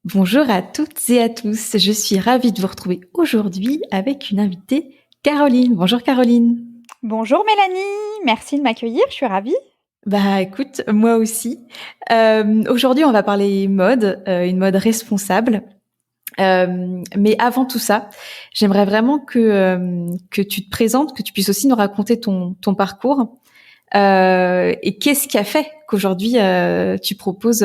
Bonjour à toutes et à tous, je suis ravie de vous retrouver aujourd'hui avec une invitée, Caroline. Bonjour Caroline. Bonjour Mélanie, merci de m'accueillir, je suis ravie. Bah écoute, moi aussi. Aujourd'hui on va parler mode, une mode responsable. Mais avant tout ça, j'aimerais vraiment que tu te présentes, que tu puisses aussi nous raconter ton parcours. Et qu'est-ce qui a fait qu'aujourd'hui tu proposes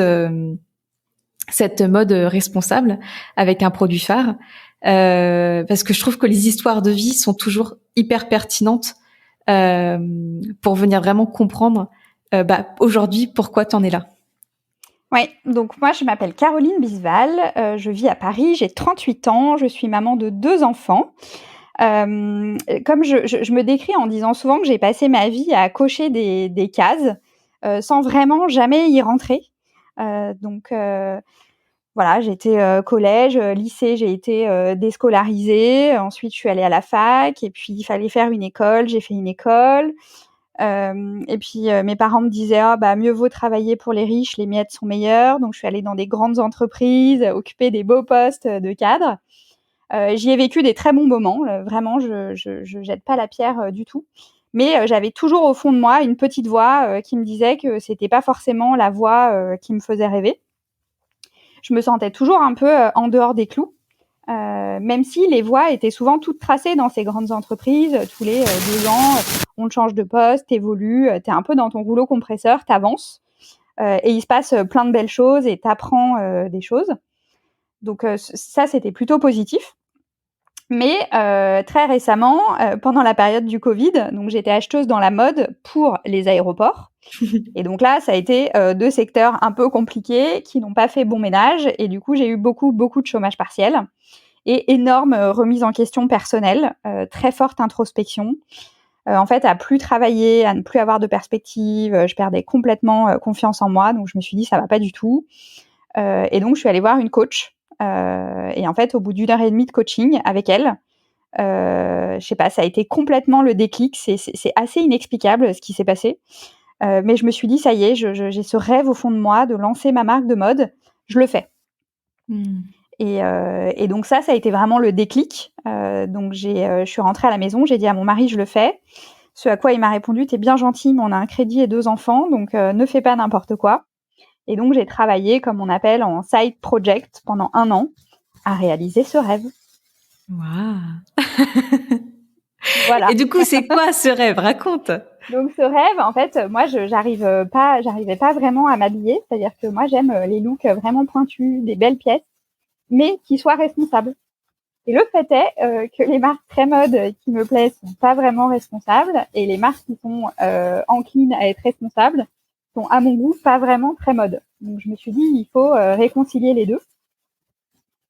cette mode responsable avec un produit phare, parce que je trouve que les histoires de vie sont toujours hyper pertinentes euh, pour venir vraiment comprendre aujourd'hui pourquoi tu en es là. Oui, donc moi je m'appelle Caroline Bisval, je vis à Paris, j'ai 38 ans, je suis maman de 2 enfants. Comme je me décris en disant souvent que j'ai passé ma vie à cocher des cases, sans vraiment jamais y rentrer. Donc voilà, j'ai été, collège, lycée, j'ai été, déscolarisée. Ensuite, je suis allée à la fac et puis il fallait faire une école, j'ai fait une école. Et puis, mes parents me disaient: «Ah bah, mieux vaut travailler pour les riches, les miettes sont meilleures». Donc je suis allée dans des grandes entreprises, occuper des beaux postes, de cadre. J'y ai vécu des très bons moments, vraiment je jette pas la pierre, du tout. Mais, j'avais toujours au fond de moi une petite voix, qui me disait que c'était pas forcément la voie, qui me faisait rêver. Je me sentais toujours un peu, en dehors des clous, même si les voies étaient souvent toutes tracées dans ces grandes entreprises. Tous les 2 ans, on te change de poste, t'évolues, t'es un peu dans ton rouleau compresseur, t'avances, et il se passe plein de belles choses et t'apprends des choses. Donc ça, c'était plutôt positif. Mais très récemment, pendant la période du Covid, donc j'étais acheteuse dans la mode pour les aéroports. Et donc là, ça a été 2 secteurs un peu compliqués qui n'ont pas fait bon ménage. Et du coup, j'ai eu beaucoup, beaucoup de chômage partiel et énorme remise en question personnelle, très forte introspection. En fait, à plus travailler, à ne plus avoir de perspective, je perdais complètement confiance en moi. Donc je me suis dit: «Ça va pas du tout». Et donc je suis allée voir une coach, et en fait, au bout d'1 heure et demie de coaching avec elle, je sais pas, ça a été complètement le déclic. C'est assez inexplicable ce qui s'est passé. Mais je me suis dit: «Ça y est, j'ai ce rêve au fond de moi de lancer ma marque de mode, je le fais». Hmm. Et donc ça a été vraiment le déclic. Donc je suis rentrée à la maison, j'ai dit à mon mari: «Je le fais». Ce à quoi il m'a répondu: «Tu es bien gentil, mais on a un crédit et 2 enfants, donc ne fais pas n'importe quoi». Et donc j'ai travaillé, comme on appelle, en side project pendant 1 an à réaliser ce rêve. Waouh. Voilà. Et du coup, c'est quoi ce rêve? Raconte. Donc ce rêve, en fait, moi j'arrivais pas vraiment à m'habiller. C'est-à-dire que moi j'aime, les looks vraiment pointus, des belles pièces, mais qui soient responsables. Et le fait est que les marques très mode qui me plaisent sont pas vraiment responsables et les marques qui sont enclines à être responsables sont à mon goût pas vraiment très mode. Donc je me suis dit il faut réconcilier les deux.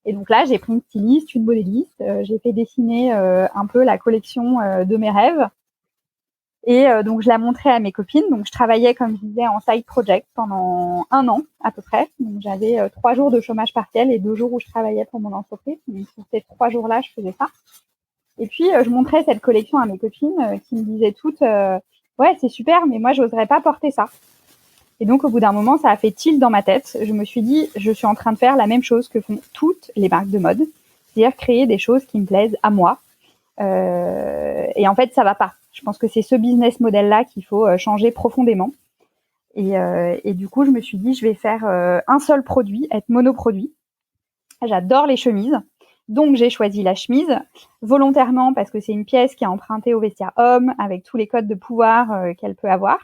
Et donc là j'ai pris une styliste, une modéliste, j'ai fait dessiner un peu la collection de mes rêves. Et donc je la montrais à mes copines. Donc je travaillais, comme je disais, en side project pendant 1 an à peu près. Donc j'avais 3 jours de chômage partiel et 2 jours où je travaillais pour mon entreprise. Donc sur ces 3 jours-là, je faisais ça. Et puis je montrais cette collection à mes copines qui me disaient toutes ouais c'est super, mais moi j'oserais pas porter ça. Et donc au bout d'un moment, ça a fait tilt dans ma tête. Je me suis dit, je suis en train de faire la même chose que font toutes les marques de mode, c'est-à-dire créer des choses qui me plaisent à moi. Et en fait, ça va pas. Je pense que c'est ce business model-là qu'il faut changer profondément. Et du coup, je me suis dit, je vais faire un seul produit, être monoproduit. J'adore les chemises. Donc, j'ai choisi la chemise volontairement parce que c'est une pièce qui est empruntée au vestiaire homme avec tous les codes de pouvoir qu'elle peut avoir.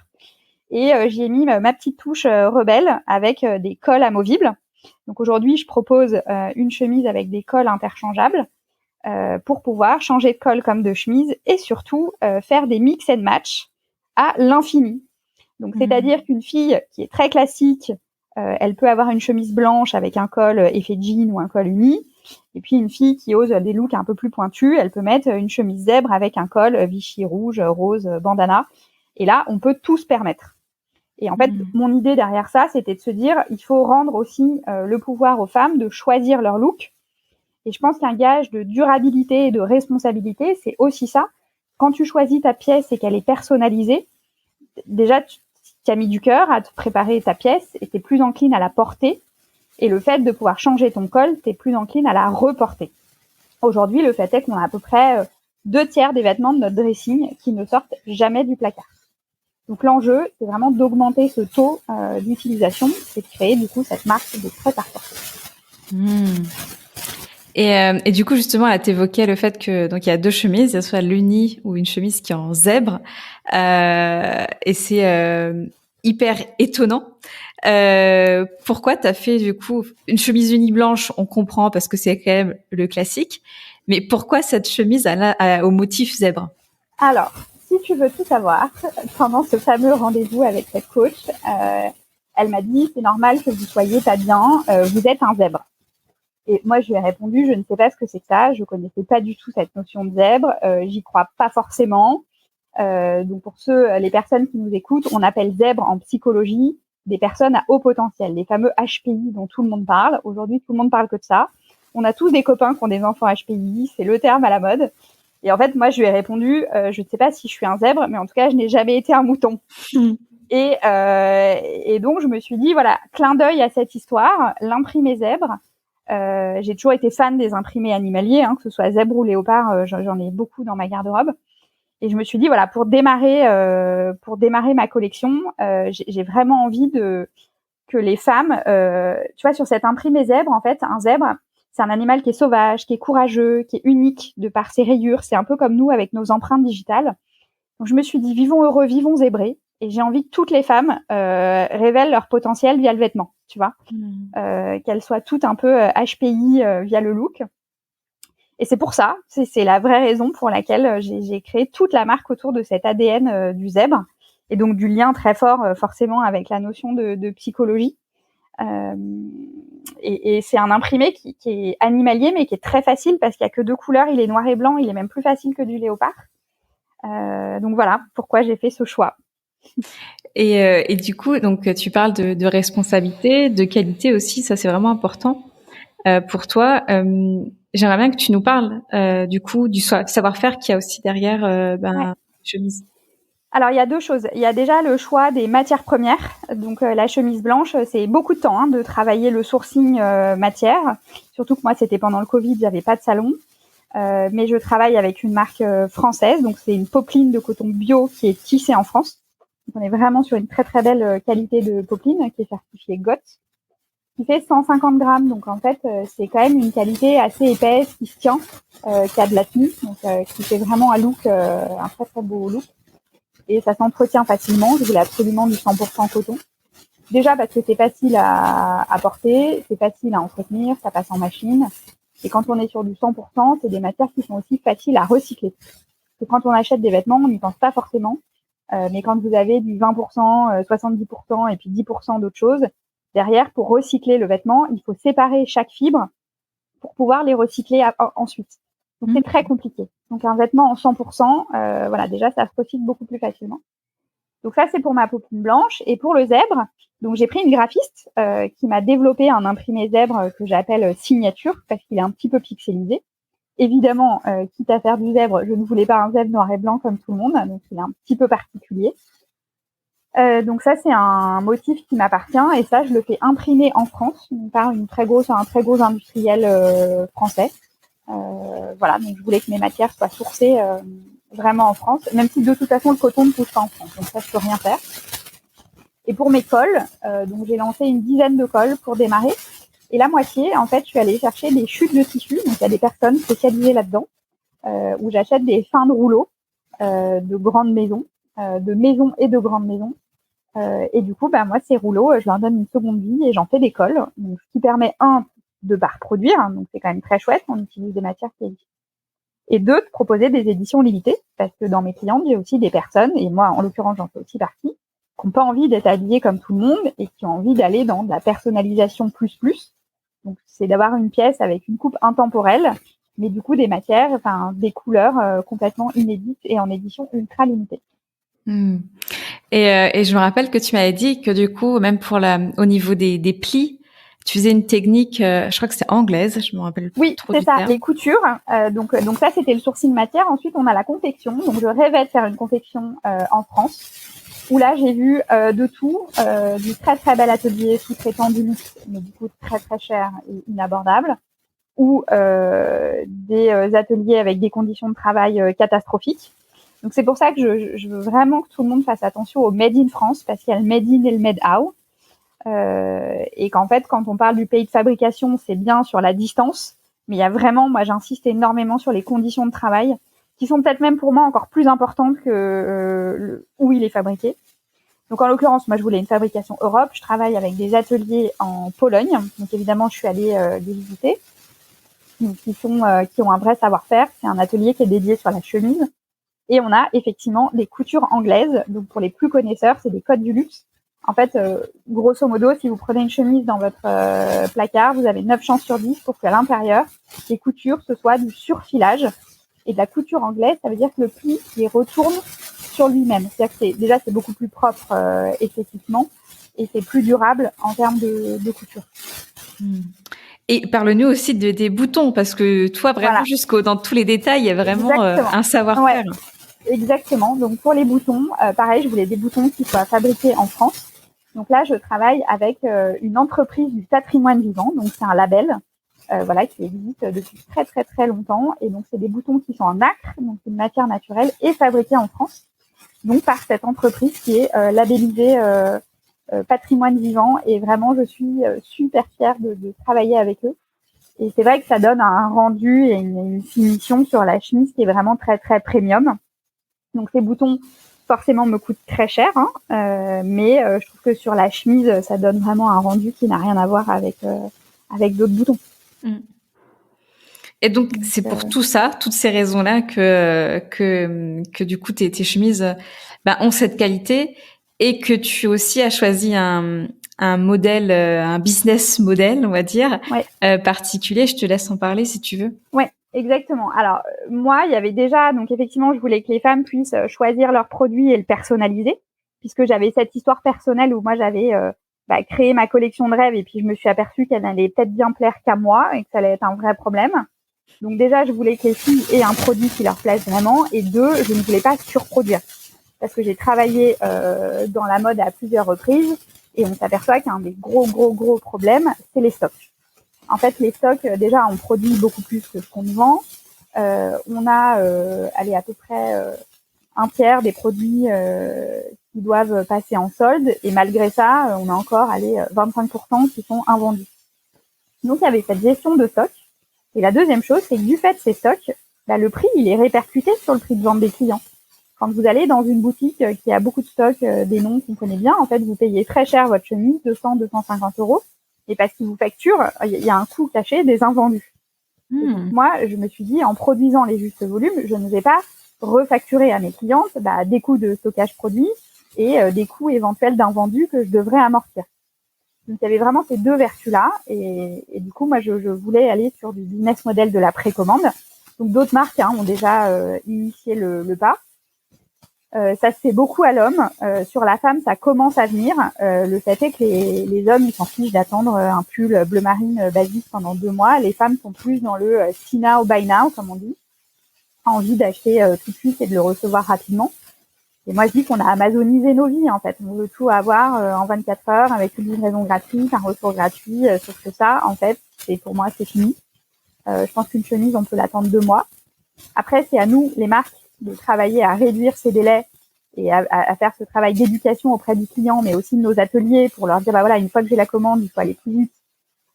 Et j'y ai mis ma petite touche rebelle avec des cols amovibles. Donc aujourd'hui, je propose une chemise avec des cols interchangeables pour pouvoir changer de col comme de chemise et surtout faire des mix and match à l'infini. Donc, Hmm. c'est-à-dire qu'une fille qui est très classique, elle peut avoir une chemise blanche avec un col effet jean ou un col uni. Et puis, une fille qui ose des looks un peu plus pointus, elle peut mettre une chemise zèbre avec un col Vichy rouge, rose, bandana. Et là, on peut tout se permettre. Et en fait, Hmm. mon idée derrière ça, c'était de se dire, il faut rendre aussi le pouvoir aux femmes de choisir leur look. Et je pense qu'un gage de durabilité et de responsabilité, c'est aussi ça. Quand tu choisis ta pièce et qu'elle est personnalisée, déjà, tu as mis du cœur à te préparer ta pièce et tu es plus encline à la porter. Et le fait de pouvoir changer ton col, t'es plus encline à la reporter. Aujourd'hui, le fait est qu'on a à peu près 2/3 des vêtements de notre dressing qui ne sortent jamais du placard. Donc l'enjeu, c'est vraiment d'augmenter ce taux d'utilisation et de créer du coup cette marque de prêt-à-porter. Et du coup, justement, là, t'évoquais le fait que donc il y a deux chemises, il y a soit l'uni ou une chemise qui est en zèbre, et c'est hyper étonnant. Pourquoi t'as fait du coup une chemise uni blanche? On comprend parce que c'est quand même le classique, mais pourquoi cette chemise au motif zèbre? Alors, si tu veux tout savoir, pendant ce fameux rendez-vous avec cette coach, elle m'a dit c'est normal que vous soyez pas bien, vous êtes un zèbre. Et moi, je lui ai répondu, je ne sais pas ce que c'est que ça, je connaissais pas du tout cette notion de zèbre, j'y crois pas forcément. Donc pour les personnes qui nous écoutent, on appelle zèbre en psychologie des personnes à haut potentiel, les fameux HPI dont tout le monde parle. Aujourd'hui, tout le monde parle que de ça. On a tous des copains qui ont des enfants HPI, c'est le terme à la mode. Et en fait, moi, je lui ai répondu, je ne sais pas si je suis un zèbre, mais en tout cas, je n'ai jamais été un mouton. Et donc, je me suis dit, voilà, clin d'œil à cette histoire, l'imprimé zèbre. J'ai toujours été fan des imprimés animaliers, que ce soit zèbre ou léopard, j'en ai beaucoup dans ma garde-robe. Et je me suis dit, voilà, pour démarrer ma collection, j'ai vraiment envie que les femmes, tu vois, sur cet imprimé zèbre, en fait, un zèbre, c'est un animal qui est sauvage, qui est courageux, qui est unique de par ses rayures. C'est un peu comme nous avec nos empreintes digitales. Donc, je me suis dit, vivons heureux, vivons zébrés. Et j'ai envie que toutes les femmes révèlent leur potentiel via le vêtement, tu vois. Qu'elles soient toutes un peu HPI via le look. Et c'est pour ça, c'est la vraie raison pour laquelle j'ai créé toute la marque autour de cet ADN du zèbre. Et donc du lien très fort forcément avec la notion de psychologie. Et c'est un imprimé qui est animalier, mais qui est très facile parce qu'il n'y a que 2 couleurs. Il est noir et blanc, il est même plus facile que du léopard. Donc voilà pourquoi j'ai fait ce choix. Et du coup, donc tu parles de responsabilité, de qualité aussi, ça c'est vraiment important pour toi. J'aimerais bien que tu nous parles du coup du savoir-faire qu'il y a aussi derrière chemise. Alors, il y a 2 choses. Il y a déjà le choix des matières premières. Donc, la chemise blanche, c'est beaucoup de temps de travailler le sourcing matière. Surtout que moi, c'était pendant le Covid, j'avais pas de salon. Mais je travaille avec une marque française. Donc, c'est une popeline de coton bio qui est tissée en France. Donc, on est vraiment sur une très, très belle qualité de popeline qui est certifiée GOTS, qui fait 150 grammes. Donc, en fait, c'est quand même une qualité assez épaisse qui se tient, qui a de la tenue. Donc, qui fait vraiment un look, un très, très beau look. Et ça s'entretient facilement. Je voulais absolument du 100% coton. Déjà parce que c'est facile à porter, c'est facile à entretenir, ça passe en machine. Et quand on est sur du 100%, c'est des matières qui sont aussi faciles à recycler. Parce que quand on achète des vêtements, on n'y pense pas forcément. Mais quand vous avez du 20%, 70% et puis 10% d'autres choses, derrière, pour recycler le vêtement, il faut séparer chaque fibre pour pouvoir les recycler ensuite. Donc, c'est très compliqué. Donc, un vêtement en 100%, voilà, déjà, ça se recycle beaucoup plus facilement. Donc, ça, c'est pour ma popeline blanche. Et pour le zèbre, donc, j'ai pris une graphiste qui m'a développé un imprimé zèbre que j'appelle signature parce qu'il est un petit peu pixelisé. Évidemment, quitte à faire du zèbre, je ne voulais pas un zèbre noir et blanc comme tout le monde, donc il est un petit peu particulier. Donc ça, c'est un motif qui m'appartient et ça, je le fais imprimer en France par un très gros industriel français. Voilà, donc je voulais que mes matières soient sourcées vraiment en France, même si de toute façon le coton ne pousse pas en France, donc ça je peux rien faire. Et pour mes cols, donc j'ai lancé une dizaine de cols pour démarrer, et la moitié, en fait, je suis allée chercher des chutes de tissu, donc il y a des personnes spécialisées là-dedans, où j'achète des fins de rouleaux de grandes maisons, de maisons et de grandes maisons. Et du coup, moi, ces rouleaux, je leur donne une seconde vie et j'en fais des cols, donc ce qui permet de reproduire, donc c'est quand même très chouette, on utilise des matières qui existent. Et 2, de proposer des éditions limitées, parce que dans mes clientes, j'ai aussi des personnes, et moi, en l'occurrence, j'en fais aussi partie, qui n'ont pas envie d'être habillées comme tout le monde et qui ont envie d'aller dans de la personnalisation plus. Donc, c'est d'avoir une pièce avec une coupe intemporelle, mais du coup, des matières, des couleurs complètement inédites et en édition ultra limitée. Et je me rappelle que tu m'avais dit que du coup, même au niveau des plis, tu faisais une technique, je crois que c'est anglaise, je me rappelle plus. Oui, c'est ça, les coutures. Donc ça, c'était le sourcing matière. Ensuite, on a la confection. Donc, je rêvais de faire une confection en France. où là j'ai vu de tout, du très très bel atelier sous-traitant du luxe, mais du coup très très cher et inabordable, ou des ateliers avec des conditions de travail catastrophiques. Donc c'est pour ça que je veux vraiment que tout le monde fasse attention au Made in France, parce qu'il y a le Made in et le Made out. Et qu'en fait, quand on parle du pays de fabrication, c'est bien sur la distance, mais il y a vraiment, moi j'insiste énormément sur les conditions de travail, qui sont peut-être même pour moi encore plus importantes que où il est fabriqué. Donc en l'occurrence, moi je voulais une fabrication Europe. Je travaille avec des ateliers en Pologne, donc évidemment je suis allée les visiter, donc, qui ont un vrai savoir-faire. C'est un atelier qui est dédié sur la chemise. Et on a effectivement des coutures anglaises. Donc pour les plus connaisseurs, c'est des codes du luxe. En fait, grosso modo, si vous prenez une chemise dans votre placard, vous avez 9 chances sur 10 pour qu'à l'intérieur, les coutures, ce soit du surfilage. Et de la couture anglaise, ça veut dire que le pli, il retourne sur lui-même. C'est-à-dire que déjà, c'est beaucoup plus propre esthétiquement et c'est plus durable en termes de couture. Et parle-nous aussi des boutons, parce que toi, vraiment, dans tous les détails, il y a vraiment un savoir-faire. Ouais. Exactement. Donc pour les boutons, pareil, je voulais des boutons qui soient fabriqués en France. Donc là, je travaille avec une entreprise du patrimoine vivant. Donc c'est un label, qui existe depuis très très très longtemps. Et donc c'est des boutons qui sont en nacre, donc c'est une matière naturelle, et fabriqués en France. Donc par cette entreprise qui est labellisée patrimoine vivant. Et vraiment, je suis super fière de travailler avec eux. Et c'est vrai que ça donne un rendu et une finition sur la chemise qui est vraiment très très premium. Donc ces boutons forcément me coûtent très cher, mais je trouve que sur la chemise, ça donne vraiment un rendu qui n'a rien à voir avec d'autres boutons. Et donc c'est pour tout ça, toutes ces raisons-là que du coup tes chemises ont cette qualité, et que tu aussi as choisi un modèle, un business model, on va dire, particulier. Je te laisse en parler si tu veux. Ouais. Exactement. Alors moi, il y avait déjà, donc effectivement, je voulais que les femmes puissent choisir leurs produits et le personnaliser, puisque j'avais cette histoire personnelle où moi j'avais créé ma collection de rêves, et puis je me suis aperçue qu'elle n'allait peut-être bien plaire qu'à moi et que ça allait être un vrai problème. Donc déjà, je voulais que les filles aient un produit qui leur plaise vraiment, et deux, je ne voulais pas surproduire, parce que j'ai travaillé dans la mode à plusieurs reprises, et on s'aperçoit qu'un des gros problèmes, c'est les stocks. En fait, les stocks, déjà, on produit beaucoup plus que ce qu'on vend. On a à peu près un tiers des produits qui doivent passer en solde, et malgré ça, on a encore 25% qui sont invendus. Donc, il y avait cette gestion de stock. Et la deuxième chose, c'est que du fait de ces stocks, le prix, il est répercuté sur le prix de vente des clients. Quand vous allez dans une boutique qui a beaucoup de stocks, des noms qu'on connaît bien, en fait, vous payez très cher votre chemise, 200, 250 €. Et parce qu'ils vous facturent, il y a un coût caché des invendus. Donc moi, je me suis dit, en produisant les justes volumes, je ne vais pas refacturer à mes clientes des coûts de stockage produit et des coûts éventuels d'invendus que je devrais amortir. Donc il y avait vraiment ces deux vertus-là. Et du coup, moi, je voulais aller sur du business model de la précommande. Donc d'autres marques ont déjà initié le pas. Ça se fait beaucoup à l'homme. Sur la femme, ça commence à venir. Le fait est que les hommes, ils s'en fichent d'attendre un pull bleu marine basique pendant 2 mois. Les femmes sont plus dans le see now, buy now, comme on dit. Envie d'acheter tout de suite et de le recevoir rapidement. Et moi, je dis qu'on a amazonisé nos vies, en fait. On veut tout avoir en 24 heures avec une livraison gratuite, un retour gratuit. Sauf que ça, en fait, pour moi, c'est fini. Je pense qu'une chemise, on peut l'attendre 2 mois. Après, c'est à nous, les marques, de travailler à réduire ces délais et à faire ce travail d'éducation auprès du client, mais aussi de nos ateliers, pour leur dire, une fois que j'ai la commande, il faut aller plus vite.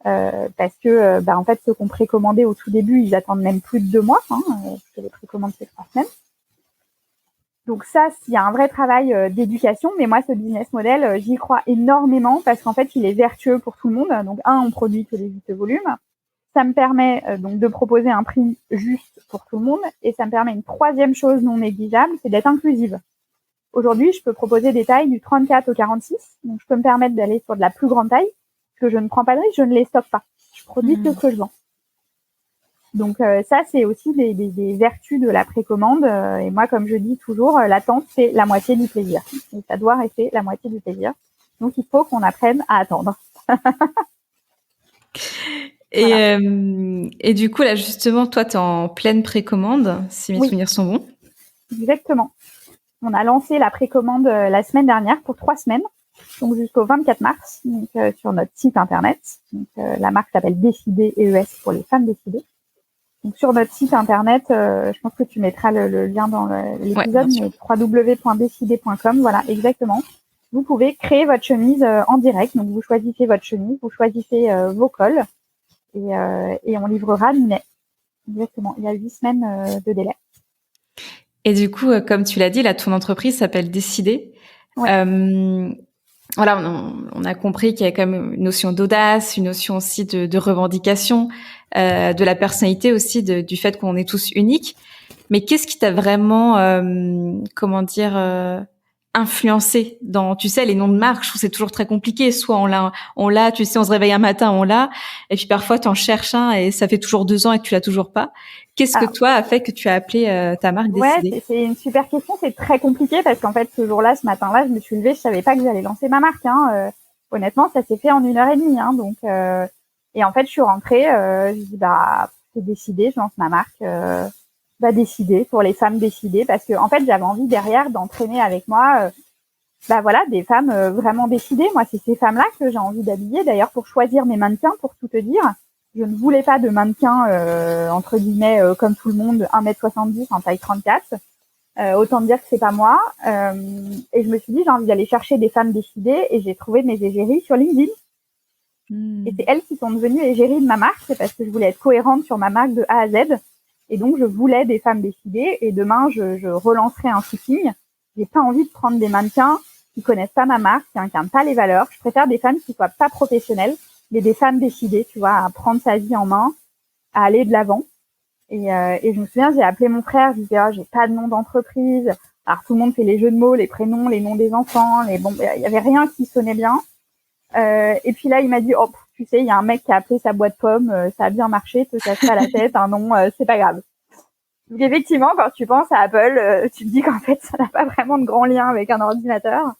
Parce que, en fait, ceux qui ont précommandé au tout début, ils attendent même plus de 2 mois, parce que les précommandes, c'est 3 semaines. Donc ça, il y a un vrai travail d'éducation, mais moi, ce business model, j'y crois énormément, parce qu'en fait, il est vertueux pour tout le monde. Donc, on produit que les justes volumes. Ça me permet donc de proposer un prix juste pour tout le monde, et ça me permet une troisième chose non négligeable, c'est d'être inclusive. Aujourd'hui, je peux proposer des tailles du 34 au 46, donc je peux me permettre d'aller sur de la plus grande taille, que je ne prends pas de risque, je ne les stocke pas. Je produis que ce que je vends. Donc ça, c'est aussi des vertus de la précommande. Et moi, comme je dis toujours, l'attente, c'est la moitié du plaisir. Et ça doit rester la moitié du plaisir. Donc il faut qu'on apprenne à attendre. Voilà. Et du coup, là, justement, toi, tu es en pleine précommande, si mes souvenirs sont bons. Exactement. On a lancé la précommande la semaine dernière pour 3 semaines, donc jusqu'au 24 mars, donc sur notre site internet. Donc la marque s'appelle Décider EES pour les femmes décidées. Donc sur notre site internet, je pense que tu mettras le lien dans l'épisode, mais www.decider.com, voilà, exactement. Vous pouvez créer votre chemise en direct. Donc vous choisissez votre chemise, vous choisissez vos cols et on livrera mi-mai. Exactement. Il y a 8 semaines de délai. Et du coup, comme tu l'as dit, là, ton entreprise s'appelle Décider. Ouais. Voilà, on a compris qu'il y a quand même une notion d'audace, une notion aussi de revendication, de la personnalité aussi, du fait qu'on est tous uniques. Mais qu'est-ce qui t'a vraiment, influencé dans, tu sais, les noms de marques? Je trouve que c'est toujours très compliqué. Soit on l'a, tu sais, on se réveille un matin, on l'a, et puis parfois t'en cherches un et ça fait toujours 2 ans et que tu l'as toujours pas. Qu'est-ce que toi a fait que tu as appelé ta marque Décider? Ouais, c'est une super question. C'est très compliqué parce qu'en fait, ce jour-là, ce matin-là, je me suis levée, je savais pas que j'allais lancer ma marque. Honnêtement, ça s'est fait en 1 heure et demie. Donc, et en fait, je suis rentrée. Je dis c'est décidé, je lance ma marque. Décider pour les femmes décidées parce que en fait, j'avais envie derrière d'entraîner avec moi. Des femmes vraiment décidées. Moi, c'est ces femmes-là que j'ai envie d'habiller. D'ailleurs, pour choisir mes mannequins, pour tout te dire, je ne voulais pas de mannequins, entre guillemets, comme tout le monde, 1m70 en taille 34. Autant dire que c'est pas moi. Et je me suis dit, j'ai envie d'aller chercher des femmes décidées et j'ai trouvé mes égéries sur LinkedIn. Et c'est elles qui sont devenues égéries de ma marque. C'est parce que je voulais être cohérente sur ma marque de A à Z. Et donc, je voulais des femmes décidées. Et demain, je relancerai un footing. J'ai pas envie de prendre des mannequins qui connaissent pas ma marque, qui incarnent pas les valeurs. Je préfère des femmes qui soient pas professionnelles, mais des femmes décidées, tu vois, à prendre sa vie en main, à aller de l'avant. Et je me souviens, j'ai appelé mon frère, je disais, j'ai pas de nom d'entreprise. Alors, tout le monde fait les jeux de mots, les prénoms, les noms des enfants, il y avait rien qui sonnait bien. Et puis là, il m'a dit, tu sais, il y a un mec qui a appelé sa boîte pomme, ça a bien marché, te casse pas la tête, un nom, c'est pas grave. Donc effectivement, quand tu penses à Apple, tu te dis qu'en fait, ça n'a pas vraiment de grand lien avec un ordinateur.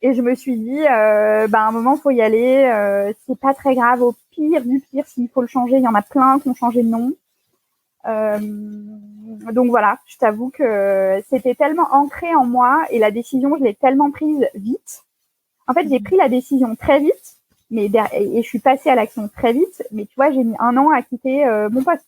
Et je me suis dit, à un moment, faut y aller. C'est pas très grave. Au pire du pire, s'il faut le changer, il y en a plein qui ont changé de nom. Donc voilà, je t'avoue que c'était tellement ancré en moi et la décision, je l'ai tellement prise vite. En fait, j'ai pris la décision très vite, et je suis passée à l'action très vite. Mais tu vois, j'ai mis 1 an à quitter mon poste.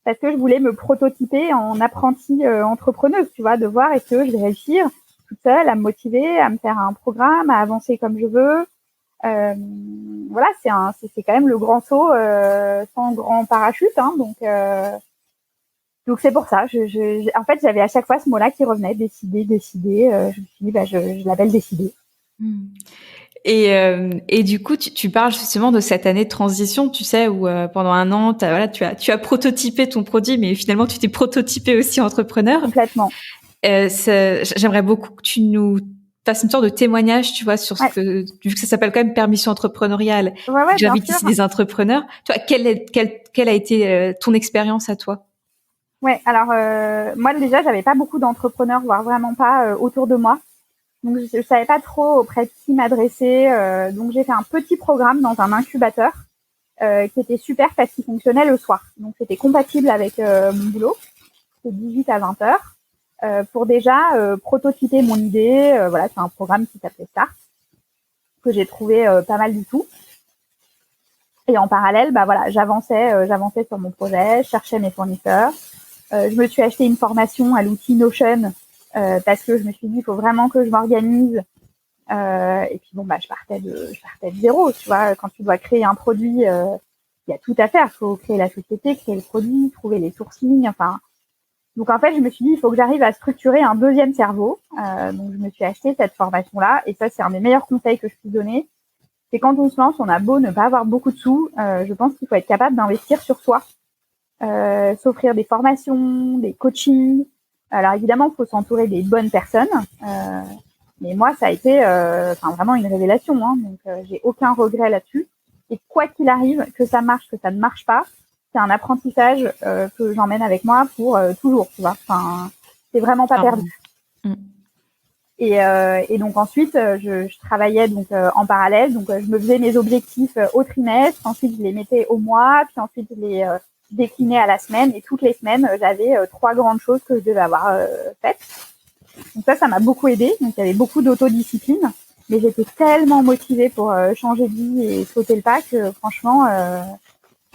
Parce que je voulais me prototyper en apprentie entrepreneuse, tu vois, de voir est-ce que je vais réussir toute seule à me motiver, à me faire un programme, à avancer comme je veux. Voilà, c'est quand même le grand saut sans grand parachute, donc c'est pour ça. En fait, j'avais à chaque fois ce mot-là qui revenait, décider. Je me suis dit, je l'appelle Décider. Et du coup, tu parles justement de cette année de transition, tu sais, où pendant 1 an, tu as prototypé ton produit, mais finalement, tu t'es prototypé aussi entrepreneur. Complètement. J'aimerais beaucoup que tu nous fasses une sorte de témoignage, tu vois, sur ce que, vu que ça s'appelle quand même permission entrepreneuriale. Ouais, j'invite ici des entrepreneurs. Toi, quelle a été ton expérience à toi? Ouais, alors moi déjà, j'avais pas beaucoup d'entrepreneurs, voire vraiment pas autour de moi. Donc, je savais pas trop auprès de qui m'adresser. Donc, j'ai fait un petit programme dans un incubateur qui était super parce qu'il fonctionnait le soir. Donc, c'était compatible avec mon boulot. C'était 18 à 20 heures. Pour déjà prototyper mon idée. Voilà, c'est un programme qui s'appelait Start, que j'ai trouvé pas mal du tout. Et en parallèle, j'avançais sur mon projet, je cherchais mes fournisseurs. Je me suis acheté une formation à l'outil Notion parce que je me suis dit, il faut vraiment que je m'organise. Et puis je partais de zéro. Tu vois, quand tu dois créer un produit, il y a tout à faire. Il faut créer la société, créer le produit, trouver les sourcings. Donc en fait, je me suis dit, il faut que j'arrive à structurer un deuxième cerveau. Donc je me suis acheté cette formation-là. Et ça, c'est un des meilleurs conseils que je puisse donner. C'est quand on se lance, on a beau ne pas avoir beaucoup de sous. Je pense qu'il faut être capable d'investir sur soi. S'offrir des formations, des coachings. Alors évidemment, il faut s'entourer des bonnes personnes. Mais moi, ça a été vraiment une révélation. Donc, j'ai aucun regret là-dessus. Et quoi qu'il arrive, que ça marche, que ça ne marche pas, c'est un apprentissage que j'emmène avec moi pour toujours. Tu vois. C'est vraiment pas perdu. Et donc ensuite, je travaillais donc en parallèle. Donc, je me faisais mes objectifs au trimestre. Ensuite, je les mettais au mois. Puis ensuite, je les déclinais à la semaine. Et toutes les semaines, j'avais 3 grandes choses que je devais avoir faites. Donc ça m'a beaucoup aidée. Donc il y avait beaucoup d'autodiscipline. Mais j'étais tellement motivée pour changer de vie et sauter le pas que franchement,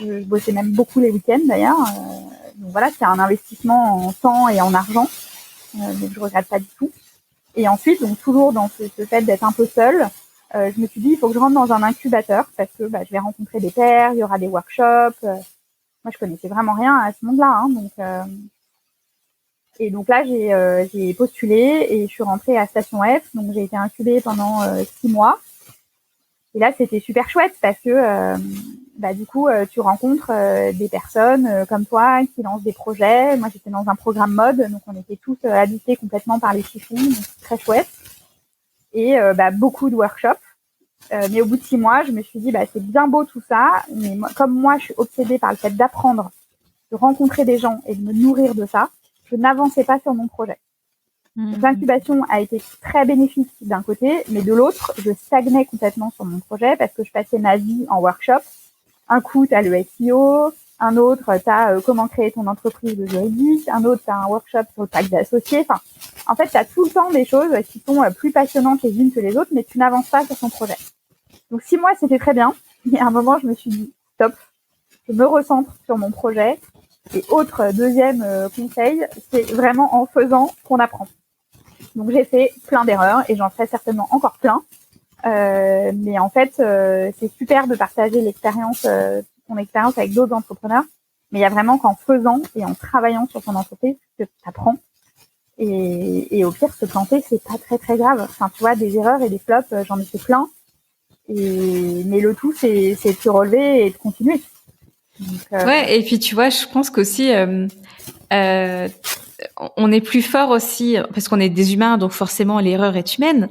je bossais même beaucoup les week-ends d'ailleurs. Donc voilà, c'est un investissement en temps et en argent. Donc je regrette pas du tout. Et ensuite, donc toujours dans ce fait d'être un peu seule, je me suis dit il faut que je rentre dans un incubateur parce que je vais rencontrer des pairs, il y aura des workshops. Moi, je connaissais vraiment rien à ce monde-là, hein, et donc là, j'ai postulé et je suis rentrée à Station F. Donc j'ai été incubée pendant 6 mois. Et là, c'était super chouette parce que du coup, tu rencontres des personnes comme toi qui lancent des projets. Moi, j'étais dans un programme mode, donc on était tous habités complètement par les chiffons, donc c'est très chouette. Et beaucoup de workshops. Mais au bout de 6 mois, je me suis dit, c'est bien beau tout ça, mais comme moi, je suis obsédée par le fait d'apprendre, de rencontrer des gens et de me nourrir de ça, je n'avançais pas sur mon projet. Donc l'incubation a été très bénéfique d'un côté, mais de l'autre, je stagnais complètement sur mon projet parce que je passais ma vie en workshop. Un coup, tu as le SEO, un autre, tu as comment créer ton entreprise de juridique, un autre, tu as un workshop sur le pacte d'associés. Enfin, en fait, tu as tout le temps des choses qui sont plus passionnantes les unes que les autres, mais tu n'avances pas sur ton projet. Donc 6 mois, c'était très bien. Mais à un moment, je me suis dit, stop, je me recentre sur mon projet. Et deuxième conseil, c'est vraiment en faisant qu'on apprend. Donc j'ai fait plein d'erreurs et j'en ferai certainement encore plein. Mais en fait, c'est super de partager ton expérience avec d'autres entrepreneurs. Mais il y a vraiment qu'en faisant et en travaillant sur ton entreprise que tu apprends. Et au pire, se planter, c'est pas très très grave. Enfin, tu vois, des erreurs et des flops, j'en ai fait plein. Mais le tout, c'est de se relever et de continuer. Donc, Ouais, et puis tu vois, je pense qu'aussi, on est plus fort aussi parce qu'on est des humains, donc forcément l'erreur est humaine.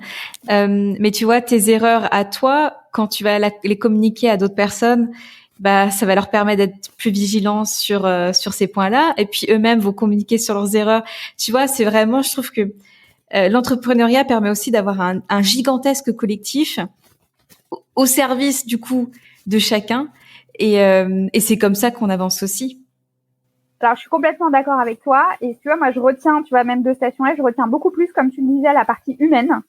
Mais tu vois, tes erreurs à toi, quand tu vas les communiquer à d'autres personnes, ça va leur permettre d'être plus vigilants sur ces points-là. Et puis eux-mêmes vont communiquer sur leurs erreurs. Tu vois, c'est vraiment, je trouve que l'entrepreneuriat permet aussi d'avoir un gigantesque collectif au service du coup de chacun. Et c'est comme ça qu'on avance aussi. Alors, je suis complètement d'accord avec toi. Et tu vois, moi, je retiens, tu vois, même de Station F, je retiens beaucoup plus, comme tu le disais, la partie humaine.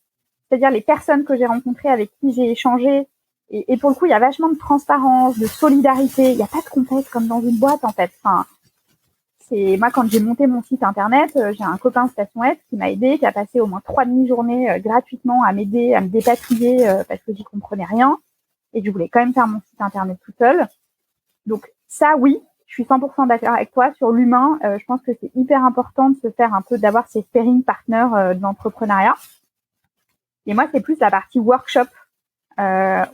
C'est-à-dire les personnes que j'ai rencontrées, avec qui j'ai échangé. Et pour le coup, il y a vachement de transparence, de solidarité. Il n'y a pas de compète comme dans une boîte, en fait. Enfin, moi, quand j'ai monté mon site internet, j'ai un copain Station F qui m'a aidé, qui a passé au moins 3 demi-journées gratuitement à m'aider, à me dépatouiller parce que j'y comprenais rien. Et je voulais quand même faire mon site internet tout seul. Donc ça, oui, je suis 100% d'accord avec toi sur l'humain. Je pense que c'est hyper important de se faire un peu, d'avoir ces sparring partners de l'entrepreneuriat. Et moi, c'est plus la partie workshop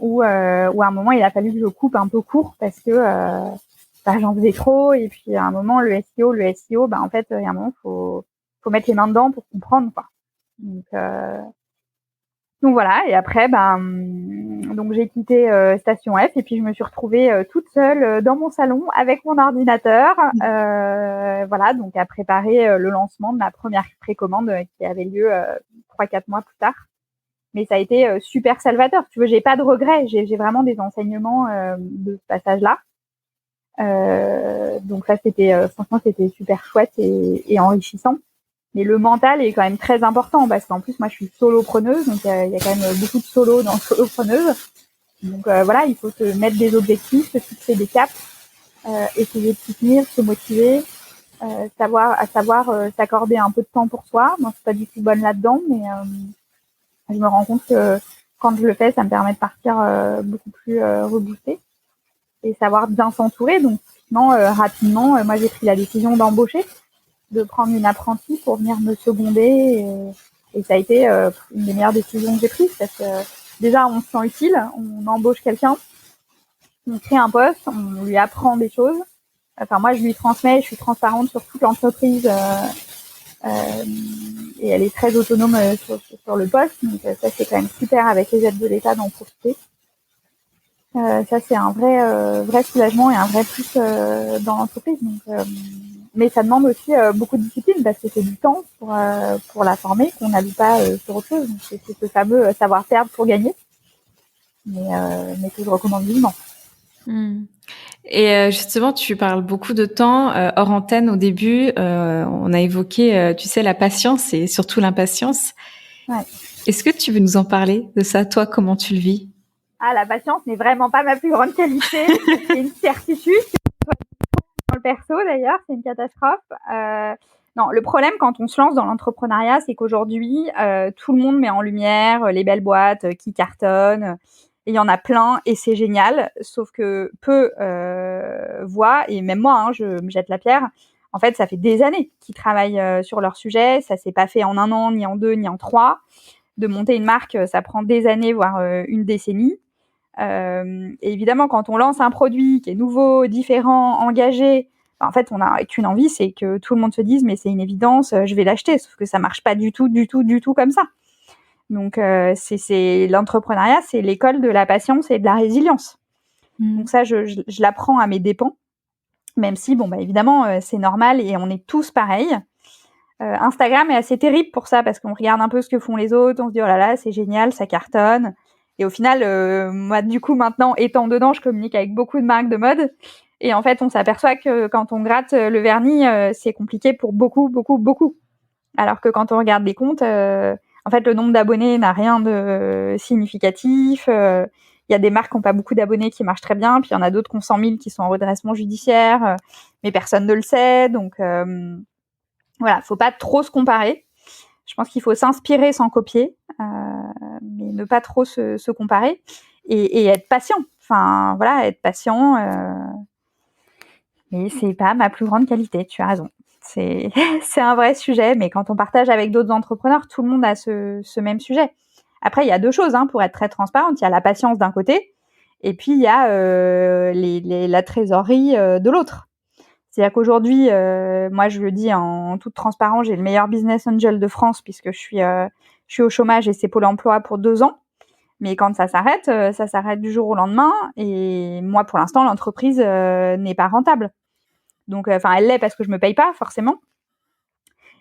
où à un moment, il a fallu que je coupe un peu court parce que j'en faisais trop. Et puis à un moment, le SEO, en fait, il y a un moment, faut mettre les mains dedans pour comprendre, quoi. Donc voilà, et après, donc j'ai quitté Station F et puis je me suis retrouvée toute seule dans mon salon avec mon ordinateur, voilà, donc à préparer le lancement de ma première précommande qui avait lieu 3-4 mois plus tard. Mais ça a été super salvateur. Tu vois, j'ai pas de regrets, j'ai vraiment des enseignements de ce passage-là. Donc ça, franchement, c'était super chouette et enrichissant. Mais le mental est quand même très important parce qu'en plus, moi, je suis solopreneuse, donc il y a quand même beaucoup de solos dans solopreneuse. Donc voilà, il faut se mettre des objectifs, se fixer des caps, essayer de soutenir, se motiver, savoir s'accorder un peu de temps pour soi. Moi, je suis pas du tout bonne là-dedans, mais je me rends compte que quand je le fais, ça me permet de partir beaucoup plus reboostée et savoir bien s'entourer. Donc, sinon, rapidement, moi, j'ai pris la décision d'embaucher, de prendre une apprentie pour venir me seconder et ça a été une des meilleures décisions que j'ai prises parce que déjà on se sent utile, on embauche quelqu'un, on crée un poste, on lui apprend des choses. Enfin moi je lui transmets, je suis transparente sur toute l'entreprise et elle est très autonome sur le poste, donc ça c'est quand même super avec les aides de l'État d'en profiter. Ça c'est un vrai soulagement et un vrai plus dans l'entreprise. Donc mais ça demande aussi beaucoup de discipline parce que c'est du temps pour la former qu'on n'alloue pas sur autre chose. Donc, c'est ce fameux savoir perdre pour gagner, mais que je recommande vivement. Hmm. Et justement, tu parles beaucoup de temps hors antenne au début. On a évoqué, tu sais, la patience et surtout l'impatience. Ouais. Est-ce que tu veux nous en parler de ça? Toi, comment tu le vis? Ah, la patience n'est vraiment pas ma plus grande qualité. C'est une certitude. Dans le perso, d'ailleurs, c'est une catastrophe. Non, le problème quand on se lance dans l'entrepreneuriat, c'est qu'aujourd'hui, tout le monde met en lumière les belles boîtes qui cartonnent. Et il y en a plein et c'est génial. Sauf que peu voient, et même moi, je me jette la pierre. En fait, ça fait des années qu'ils travaillent sur leur sujet. Ça s'est pas fait en 1 an, ni en 2, ni en 3. De monter une marque, ça prend des années, voire une décennie. Et évidemment, quand on lance un produit qui est nouveau, différent, engagé, en fait, on n'a qu'une envie, c'est que tout le monde se dise, mais c'est une évidence, je vais l'acheter. Sauf que ça marche pas du tout, du tout, du tout comme ça. Donc, c'est l'entrepreneuriat, c'est l'école de la patience et de la résilience. Donc ça, je l'apprends à mes dépens, même si, bon, bah évidemment, c'est normal et on est tous pareils. Instagram est assez terrible pour ça parce qu'on regarde un peu ce que font les autres, on se dit oh là là c'est génial, ça cartonne. Et au final, moi du coup maintenant étant dedans, je communique avec beaucoup de marques de mode et en fait on s'aperçoit que quand on gratte le vernis, c'est compliqué pour beaucoup, beaucoup, beaucoup. Alors que quand on regarde les comptes, en fait le nombre d'abonnés n'a rien de significatif. Il y a des marques qui n'ont pas beaucoup d'abonnés qui marchent très bien, puis il y en a d'autres qui ont 100 000 qui sont en redressement judiciaire, mais personne ne le sait. Donc voilà, faut pas trop se comparer. Je pense qu'il faut s'inspirer sans copier, mais ne pas trop se comparer et être patient. Enfin, voilà, être patient. Mais c'est pas ma plus grande qualité. Tu as raison. C'est c'est un vrai sujet, mais quand on partage avec d'autres entrepreneurs, tout le monde a ce même sujet. Après, il y a deux choses pour être très transparente. Il y a la patience d'un côté, et puis il y a la trésorerie de l'autre. C'est-à-dire qu'aujourd'hui, moi je le dis en toute transparence, j'ai le meilleur business angel de France puisque je suis au chômage et c'est Pôle emploi pour 2 ans. Mais quand ça s'arrête du jour au lendemain. Et moi, pour l'instant, l'entreprise n'est pas rentable. Donc, enfin, elle l'est parce que je me paye pas forcément.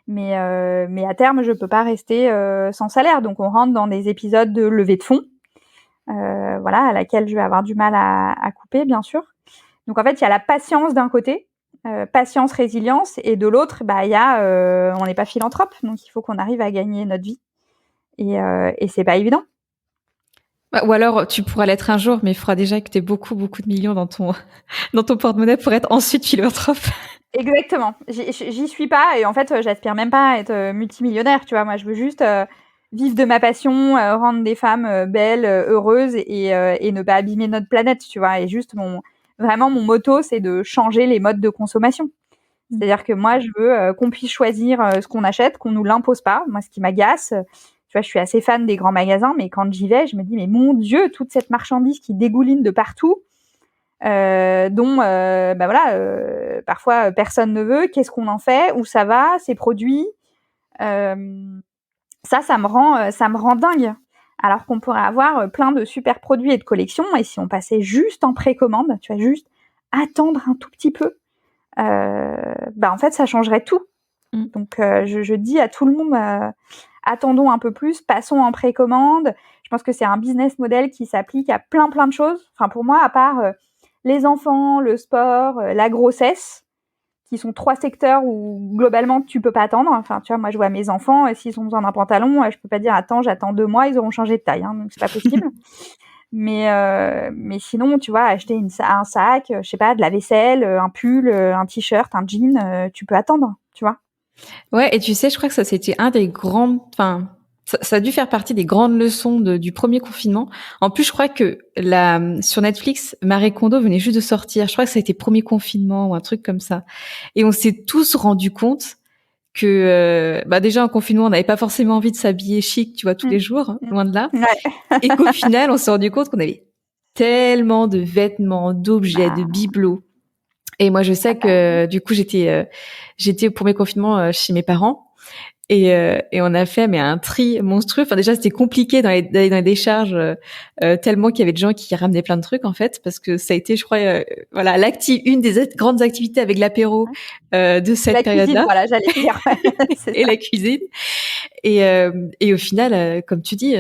Mais à terme, je peux pas rester sans salaire. Donc, on rentre dans des épisodes de levée de fonds, voilà, à laquelle je vais avoir du mal à couper, bien sûr. Donc, en fait, il y a la patience d'un côté, patience, résilience, et de l'autre, bah, il y a, on n'est pas philanthrope, donc il faut qu'on arrive à gagner notre vie, et c'est pas évident. Ou alors, tu pourras l'être un jour, mais il faudra déjà que tu aies beaucoup, beaucoup de millions dans ton, dans ton porte-monnaie pour être ensuite philanthrope. Exactement. J'y suis pas, et en fait, j'aspire même pas à être multimillionnaire, tu vois. Moi, je veux juste vivre de ma passion, rendre des femmes belles, heureuses, et ne pas abîmer notre planète, tu vois. Et juste vraiment mon motto, c'est de changer les modes de consommation. C'est-à-dire que moi, je veux qu'on puisse choisir ce qu'on achète, qu'on nous l'impose pas. Moi, ce qui m'agace, tu vois, je suis assez fan des grands magasins, mais quand j'y vais, je me dis, mais mon Dieu, toute cette marchandise qui dégouline de partout, dont, bah voilà, parfois personne ne veut. Qu'est-ce qu'on en fait? Où ça va? Ces produits? Ça me rend dingue. Alors qu'on pourrait avoir plein de super produits et de collections, et si on passait juste en précommande, tu vois, juste attendre un tout petit peu, bah en fait ça changerait tout. Donc je dis à tout le monde, attendons un peu plus, passons en précommande. Je pense que c'est un business model qui s'applique à plein de choses. Enfin pour moi, à part les enfants, le sport, la grossesse, qui sont 3 secteurs où globalement tu peux pas attendre. Enfin tu vois, moi je vois mes enfants, s'ils ont besoin d'un pantalon, je peux pas dire attends, j'attends 2 mois, ils auront changé de taille, donc c'est pas possible. Mais sinon, tu vois, acheter un sac, je sais pas, de la vaisselle, un pull, un t-shirt, un jean, tu peux attendre, tu vois. Ouais, et tu sais, je crois que ça, c'était un des grands, enfin, ça a dû faire partie des grandes leçons du premier confinement. En plus, je crois que sur Netflix, Marie Kondo venait juste de sortir. Je crois que ça a été premier confinement ou un truc comme ça. Et on s'est tous rendu compte que, bah déjà en confinement, on n'avait pas forcément envie de s'habiller chic, tu vois, tous les jours, loin de là. Ouais. Et qu'au final, on s'est rendu compte qu'on avait tellement de vêtements, d'objets, de Bah, bibelots. Et moi, je sais que du coup, j'étais au premier confinement chez mes parents et on a fait mais un tri monstrueux. Enfin, déjà, c'était compliqué dans les décharges tellement qu'il y avait de gens qui ramenaient plein de trucs en fait, parce que ça a été, je crois, voilà, une des grandes activités avec l'apéro de cette la cuisine, période-là voilà, j'allais dire. C'est et ça. la cuisine. Et au final, comme tu dis,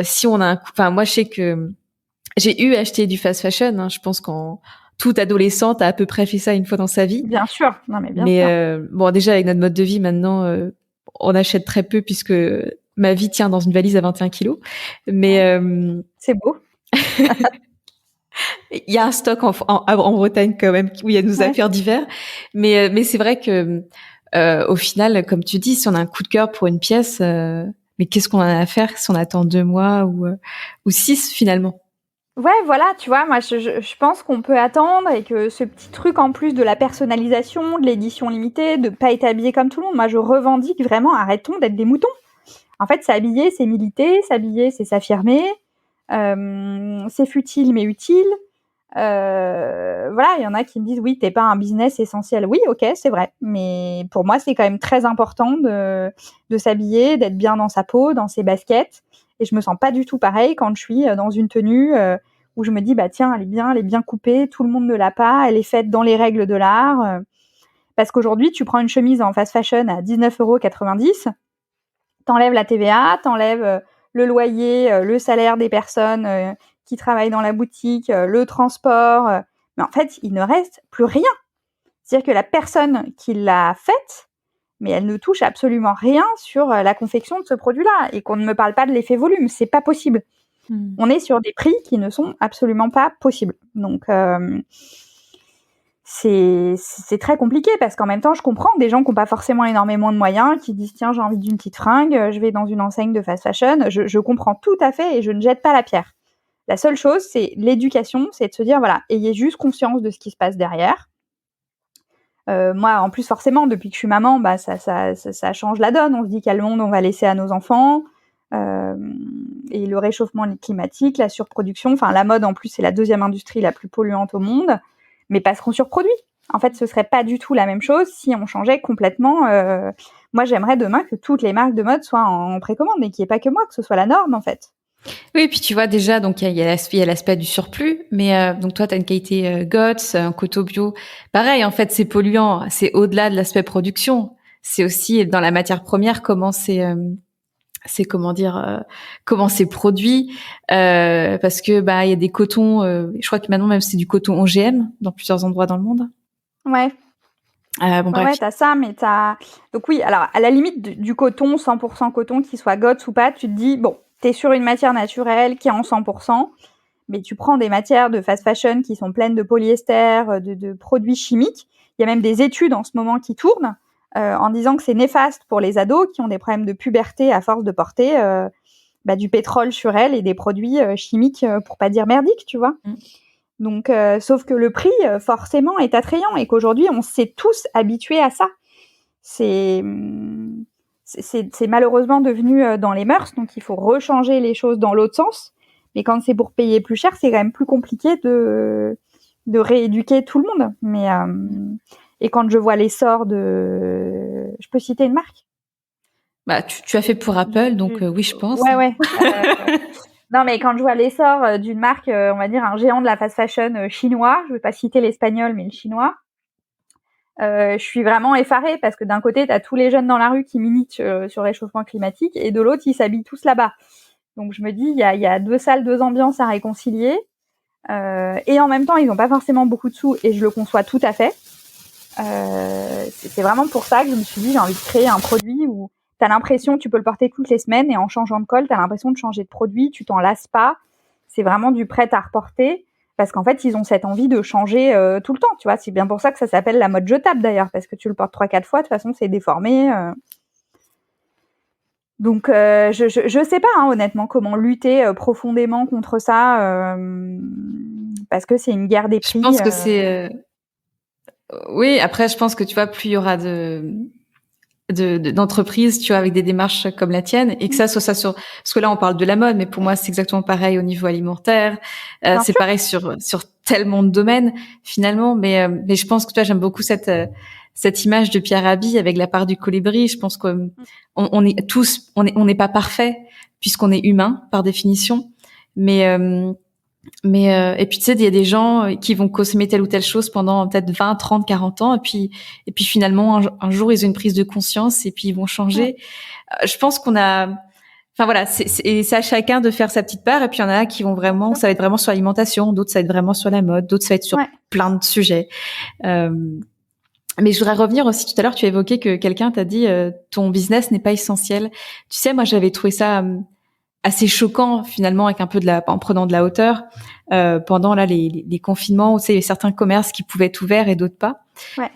si on a enfin, moi, je sais que J'ai eu acheté du fast fashion. Hein. Je pense qu'en toute adolescente a à peu près fait ça une fois dans sa vie. Bien sûr. Non, mais bien Mais sûr. bon, déjà avec notre mode de vie maintenant, on achète très peu puisque ma vie tient dans une valise à 21 kilos. Mais C'est beau. il y a un stock en Bretagne quand même où il y a nos affaires d'hiver. Mais c'est vrai que au final, comme tu dis, si on a un coup de cœur pour une pièce, mais qu'est-ce qu'on en a à faire si on attend 2 mois ou 6 finalement? Ouais, voilà, tu vois, moi je pense qu'on peut attendre et que ce petit truc en plus de la personnalisation, de l'édition limitée, de pas être habillé comme tout le monde, moi je revendique vraiment, arrêtons d'être des moutons. En fait, s'habiller, c'est militer, s'habiller, c'est s'affirmer, c'est futile mais utile. Voilà, il y en a qui me disent oui, t'es pas un business essentiel. Oui, ok, c'est vrai, mais pour moi, c'est quand même très important de s'habiller, d'être bien dans sa peau, dans ses baskets. Et je me sens pas du tout pareil quand je suis dans une tenue où je me dis bah tiens, elle est bien coupée, tout le monde ne l'a pas, elle est faite dans les règles de l'art. Parce qu'aujourd'hui, tu prends une chemise en fast fashion à 19,90 €, t'enlèves la TVA, t'enlèves le loyer, le salaire des personnes qui travaillent dans la boutique, le transport. Mais en fait, il ne reste plus rien. C'est-à-dire que la personne qui l'a faite, mais elle ne touche absolument rien sur la confection de ce produit-là. Et qu'on ne me parle pas de l'effet volume, c'est pas possible. On est sur des prix qui ne sont absolument pas possibles. Donc, c'est très compliqué parce qu'en même temps, je comprends des gens qui n'ont pas forcément énormément de moyens, qui disent tiens, j'ai envie d'une petite fringue, je vais dans une enseigne de fast fashion. Je comprends tout à fait et je ne jette pas la pierre. La seule chose, c'est l'éducation, c'est de se dire voilà, ayez juste conscience de ce qui se passe derrière. Moi, en plus, forcément, depuis que je suis maman, bah ça change la donne. On se dit quel monde on va laisser à nos enfants. Et le réchauffement climatique, la surproduction, enfin la mode en plus c'est la deuxième industrie la plus polluante au monde, mais parce qu'on surproduit. En fait, ce serait pas du tout la même chose si on changeait complètement. Moi, j'aimerais demain que toutes les marques de mode soient en précommande et qu'il n'y ait pas que moi, que ce soit la norme en fait. Oui, et puis tu vois déjà, donc il y a l'aspect du surplus, mais donc toi, tu as une qualité GOTS, un coton bio. Pareil, en fait, c'est polluant. C'est au-delà de l'aspect production. C'est aussi dans la matière première c'est comment dire comment c'est produit parce que bah il y a des cotons. Je crois que maintenant même c'est du coton OGM dans plusieurs endroits dans le monde. Ouais. Bon bref. Ouais, t'as ça, mais t'as... Donc oui, alors, à la limite du coton, 100% coton, qu'il soit GOTS ou pas, tu te dis, bon, t'es sur une matière naturelle qui est en 100%, mais tu prends des matières de fast fashion qui sont pleines de polyester, de produits chimiques. Il y a même des études en ce moment qui tournent en disant que c'est néfaste pour les ados qui ont des problèmes de puberté à force de porter du pétrole sur elles et des produits chimiques, pour pas dire merdiques, tu vois. Donc, sauf que le prix, forcément, est attrayant et qu'aujourd'hui, on s'est tous habitués à ça. C'est malheureusement devenu dans les mœurs, donc il faut rechanger les choses dans l'autre sens. Mais quand c'est pour payer plus cher, c'est quand même plus compliqué de rééduquer tout le monde. Mais et quand je vois l'essor de... Je peux citer une marque? Bah, tu as fait pour Apple, donc oui, je pense. Ouais. Non, mais quand je vois l'essor d'une marque, on va dire un géant de la fast fashion chinois, je ne vais pas citer l'espagnol, mais le chinois, je suis vraiment effarée parce que d'un côté, tu as tous les jeunes dans la rue qui militent sur le réchauffement climatique et de l'autre, ils s'habillent tous là-bas. Donc je me dis, il y a deux salles, deux ambiances à réconcilier. Et en même temps, ils n'ont pas forcément beaucoup de sous et je le conçois tout à fait. C'est vraiment pour ça que je me suis dit, j'ai envie de créer un produit où t'as l'impression que tu peux le porter toutes les semaines et en changeant de col, t'as l'impression de changer de produit, tu t'en lasses pas. C'est vraiment du prêt à reporter parce qu'en fait, ils ont cette envie de changer tout le temps, tu vois. C'est bien pour ça que ça s'appelle la mode jetable d'ailleurs, parce que tu le portes 3-4 fois, de toute façon, c'est déformé. Donc, je sais pas, hein, honnêtement, comment lutter profondément contre ça, parce que c'est une guerre des prix. Je pense que c'est... Oui, après, je pense que tu vois, plus il y aura d'entreprises, tu vois, avec des démarches comme la tienne, et que ça soit ça sur... Parce que là, on parle de la mode, mais pour moi, c'est exactement pareil au niveau alimentaire. C'est sûr. pareil sur tellement de domaines, finalement. Mais je pense que, tu vois, j'aime beaucoup cette image de Pierre Rabhi avec la part du colibri. Je pense qu'on on est tous, on n'est pas parfait puisqu'on est humain par définition. Mais et puis tu sais, il y a des gens qui vont consommer telle ou telle chose pendant peut-être 20, 30, 40 ans, et puis finalement un jour ils ont une prise de conscience et puis ils vont changer. Je pense qu'on a, Enfin voilà, et c'est à chacun de faire sa petite part. Et puis il y en a qui vont vraiment, ça va être vraiment sur l'alimentation, d'autres ça va être vraiment sur la mode, d'autres ça va être sur Ouais. plein de sujets. Euh, mais je voudrais revenir aussi, tout à l'heure tu as évoqué que quelqu'un t'a dit ton business n'est pas essentiel. Tu sais, moi j'avais trouvé ça assez choquant finalement, avec un peu en prenant de la hauteur pendant là les confinements où il y a certains commerces qui pouvaient être ouverts et d'autres pas. Ouais.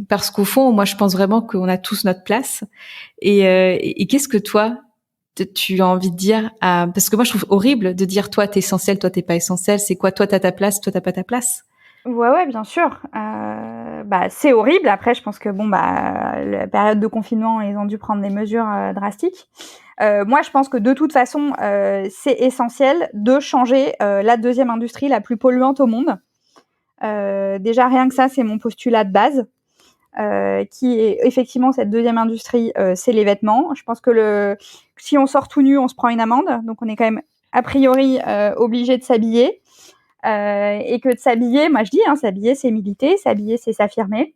Parce qu'au fond, moi je pense vraiment qu'on a tous notre place. Et qu'est-ce que toi tu as envie de dire parce que moi je trouve horrible de dire toi t'es essentiel, toi t'es pas essentiel. C'est quoi? Toi t'as ta place, toi t'as pas ta place. Ouais, bien sûr. C'est horrible. Après, je pense que la période de confinement, ils ont dû prendre des mesures drastiques. Moi, je pense que de toute façon, c'est essentiel de changer la deuxième industrie la plus polluante au monde. Déjà, rien que ça, c'est mon postulat de base. Qui est effectivement cette deuxième industrie, c'est les vêtements. Je pense que si on sort tout nu, on se prend une amende. Donc, on est quand même a priori obligé de s'habiller. Et que de s'habiller, moi je dis, s'habiller c'est militer, s'habiller c'est s'affirmer.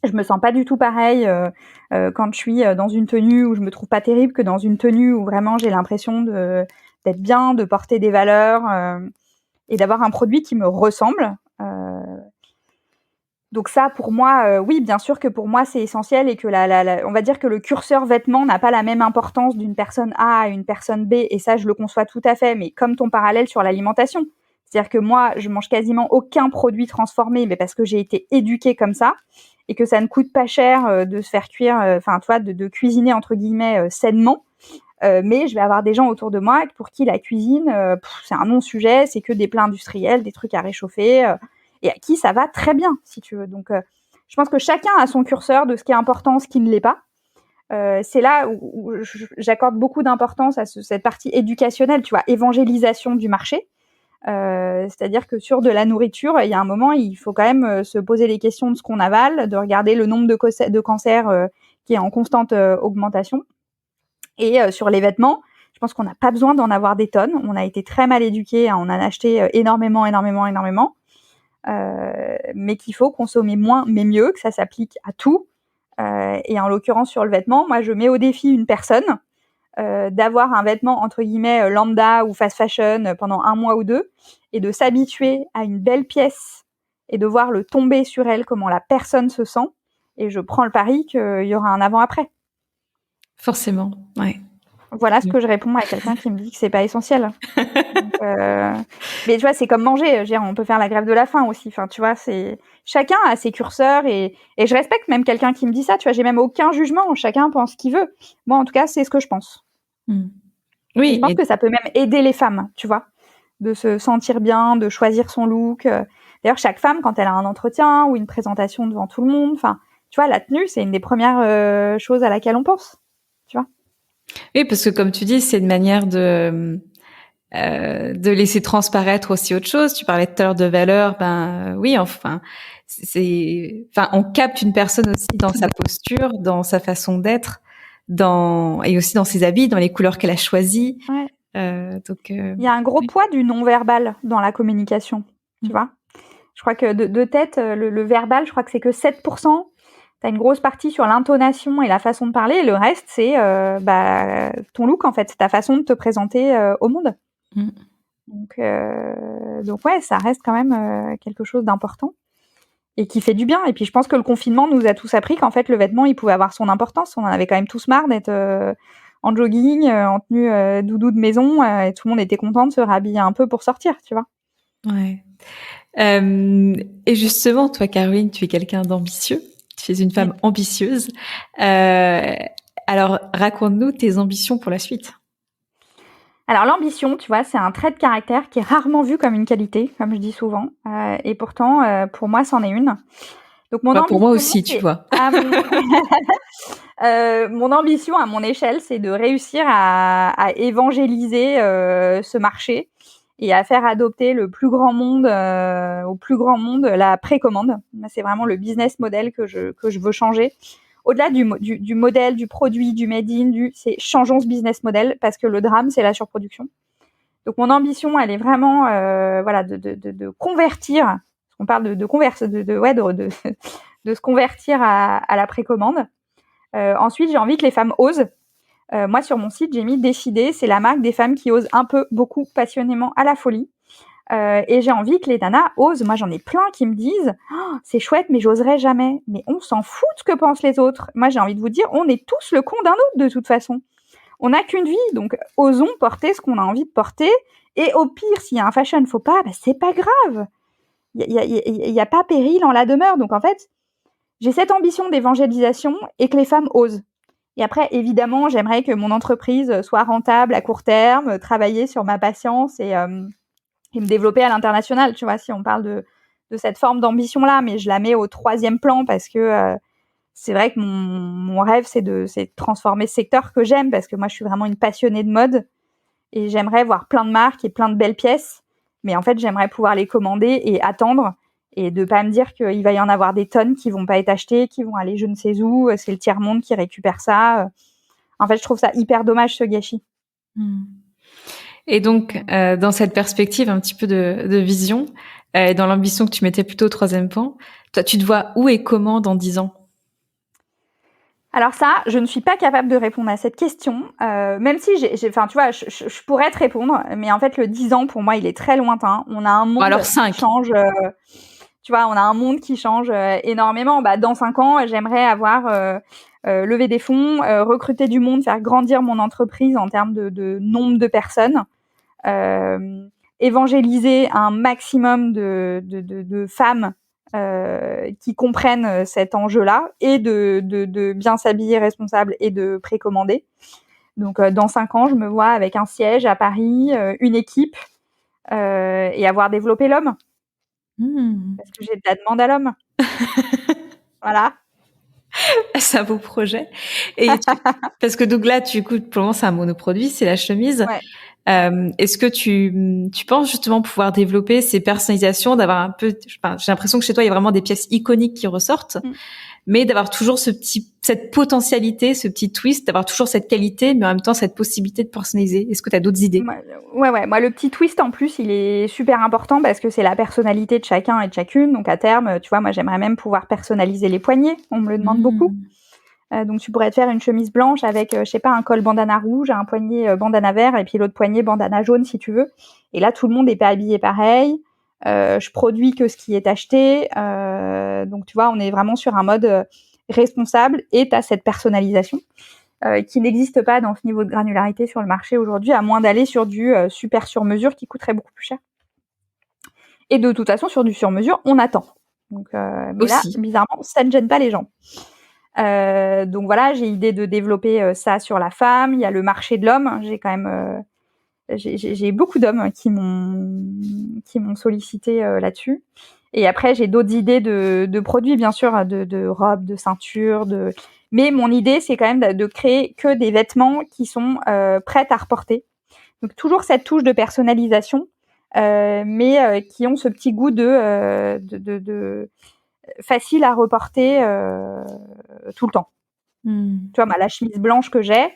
Je me sens pas du tout pareil quand je suis dans une tenue où je me trouve pas terrible que dans une tenue où vraiment j'ai l'impression d'être bien, de porter des valeurs et d'avoir un produit qui me ressemble. Donc ça, pour moi, oui, bien sûr que pour moi c'est essentiel et que on va dire que le curseur vêtements n'a pas la même importance d'une personne A à une personne B, et ça je le conçois tout à fait. Mais comme ton parallèle sur l'alimentation. C'est-à-dire que moi, je mange quasiment aucun produit transformé, mais parce que j'ai été éduquée comme ça et que ça ne coûte pas cher de se faire cuire, de cuisiner entre guillemets sainement. Mais je vais avoir des gens autour de moi pour qui la cuisine, c'est un non-sujet, c'est que des plats industriels, des trucs à réchauffer, et à qui ça va très bien, si tu veux. Donc, je pense que chacun a son curseur de ce qui est important, ce qui ne l'est pas. C'est là où j'accorde beaucoup d'importance à cette partie éducationnelle, tu vois, évangélisation du marché. C'est-à-dire que sur de la nourriture, il y a un moment, il faut quand même se poser les questions de ce qu'on avale, de regarder le nombre de cancers qui est en constante augmentation. Et sur les vêtements, je pense qu'on n'a pas besoin d'en avoir des tonnes. On a été très mal éduqués, on en a acheté énormément, mais qu'il faut consommer moins mais mieux, que ça s'applique à tout. Et en l'occurrence sur le vêtement, moi je mets au défi une personne d'avoir un vêtement entre guillemets lambda ou fast fashion pendant 1 mois ou 2 et de s'habituer à une belle pièce et de voir le tomber sur elle, comment la personne se sent. Et je prends le pari qu'il y aura un avant-après. Forcément, ouais. Voilà ce que je réponds à quelqu'un qui me dit que c'est pas essentiel. Donc, mais tu vois, c'est comme manger. Je veux dire, on peut faire la grève de la faim aussi. Enfin, tu vois, c'est chacun a ses curseurs et je respecte même quelqu'un qui me dit ça. Tu vois, j'ai même aucun jugement. Chacun pense ce qu'il veut. Moi, en tout cas, c'est ce que je pense. Oui. Et je pense que ça peut même aider les femmes, tu vois, de se sentir bien, de choisir son look. D'ailleurs, chaque femme, quand elle a un entretien ou une présentation devant tout le monde, enfin, tu vois, la tenue, c'est une des premières choses à laquelle on pense. Tu vois. Oui, parce que comme tu dis, c'est une manière de laisser transparaître aussi autre chose. Tu parlais tout à l'heure de valeur, oui, enfin, on capte une personne aussi dans sa posture, dans sa façon d'être, et aussi dans ses habits, dans les couleurs qu'elle a choisies. Ouais. Il y a un gros poids du non-verbal dans la communication, tu vois. Je crois que de tête, le verbal, je crois que c'est que 7%. T'as une grosse partie sur l'intonation et la façon de parler, et le reste, c'est ton look, en fait, ta façon de te présenter au monde. Donc ouais, ça reste quand même quelque chose d'important et qui fait du bien. Et puis, je pense que le confinement nous a tous appris qu'en fait, le vêtement, il pouvait avoir son importance. On en avait quand même tous marre d'être en jogging, en tenue doudou de maison, et tout le monde était content de se rhabiller un peu pour sortir, tu vois. Ouais. Et justement, toi, Caroline, tu es quelqu'un d'ambitieux. Tu es une femme ambitieuse. Alors, raconte-nous tes ambitions pour la suite. Alors, l'ambition, tu vois, c'est un trait de caractère qui est rarement vu comme une qualité, comme je dis souvent. Et pourtant, pour moi, c'en est une. Donc, pour moi aussi, tu vois. Mon ambition, à mon échelle, c'est de réussir à évangéliser ce marché et à faire adopter au plus grand monde la précommande. C'est vraiment le business model que je veux changer. Au-delà du modèle, du produit, du made in, c'est changeons ce business model, parce que le drame, c'est la surproduction. Donc mon ambition, elle est vraiment de convertir. On parle de se convertir à la précommande. Ensuite, j'ai envie que les femmes osent. Moi, sur mon site, j'ai mis Décider, c'est la marque des femmes qui osent un peu, beaucoup, passionnément, à la folie. Et j'ai envie que les nanas osent. Moi, j'en ai plein qui me disent oh, c'est chouette, mais j'oserais jamais. Mais on s'en fout de ce que pensent les autres. Moi, j'ai envie de vous dire, on est tous le con d'un autre de toute façon. On n'a qu'une vie, donc osons porter ce qu'on a envie de porter. Et au pire, s'il y a un fashion faux pas, c'est pas grave. Il y a pas péril en la demeure. Donc en fait, j'ai cette ambition d'évangélisation et que les femmes osent. Et après, évidemment, j'aimerais que mon entreprise soit rentable à court terme, travailler sur ma patience et me développer à l'international, tu vois, si on parle de cette forme d'ambition-là, mais je la mets au 3e plan parce que c'est vrai que mon rêve, c'est de transformer ce secteur que j'aime, parce que moi, je suis vraiment une passionnée de mode et j'aimerais voir plein de marques et plein de belles pièces, mais en fait, j'aimerais pouvoir les commander et attendre et de pas me dire qu'il va y en avoir des tonnes qui vont pas être achetées, qui vont aller je ne sais où, c'est le tiers-monde qui récupère ça. En fait, je trouve ça hyper dommage, ce gâchis. Et donc, dans cette perspective un petit peu de vision, dans l'ambition que tu mettais plutôt au 3e plan, toi, tu te vois où et comment dans 10 ans? Alors ça, je ne suis pas capable de répondre à cette question, même si enfin, tu vois, je pourrais te répondre, mais en fait, le 10 ans, pour moi, il est très lointain. On a un monde Alors 5. qui change, tu vois, on a un monde qui change énormément. Dans 5 ans, j'aimerais avoir levé des fonds, recruter du monde, faire grandir mon entreprise en termes de nombre de personnes, évangéliser un maximum de femmes qui comprennent cet enjeu-là, et de bien s'habiller responsable et de précommander. Donc, dans 5 ans, je me vois avec un siège à Paris, une équipe, et avoir développé l'homme. Parce que j'ai de la demande à l'homme. Voilà. C'est un beau projet. Parce que donc là, pour le moment, c'est un monoproduit, c'est la chemise. Ouais. Est-ce que tu penses justement pouvoir développer ces personnalisations, d'avoir un peu, j'ai l'impression que chez toi, il y a vraiment des pièces iconiques qui ressortent, mais d'avoir toujours cette potentialité, ce petit twist, d'avoir toujours cette qualité, mais en même temps cette possibilité de personnaliser. Est-ce que tu as d'autres idées? Ouais. Moi, le petit twist, en plus, il est super important parce que c'est la personnalité de chacun et de chacune. Donc, à terme, tu vois, moi, j'aimerais même pouvoir personnaliser les poignets. On me le demande beaucoup. Donc, tu pourrais te faire une chemise blanche avec, je sais pas, un col bandana rouge, un poignet bandana vert, et puis l'autre poignet bandana jaune, si tu veux. Et là, tout le monde n'est pas habillé pareil. Je produis que ce qui est acheté. Donc, tu vois, on est vraiment sur un mode responsable, et tu as cette personnalisation qui n'existe pas dans ce niveau de granularité sur le marché aujourd'hui, à moins d'aller sur du super sur-mesure qui coûterait beaucoup plus cher. Et de toute façon, sur du sur-mesure, on attend. Donc, mais là, bizarrement, ça ne gêne pas les gens. Donc voilà, j'ai idée de développer ça sur la femme. Il y a le marché de l'homme. J'ai quand même, j'ai beaucoup d'hommes qui m'ont sollicité là-dessus. Et après, j'ai d'autres idées de produits, bien sûr, de robes, de ceintures, mais mon idée, c'est quand même de créer que des vêtements qui sont prêts à reporter. Donc toujours cette touche de personnalisation, mais qui ont ce petit goût de facile à reporter tout le temps. Tu vois, la chemise blanche que j'ai,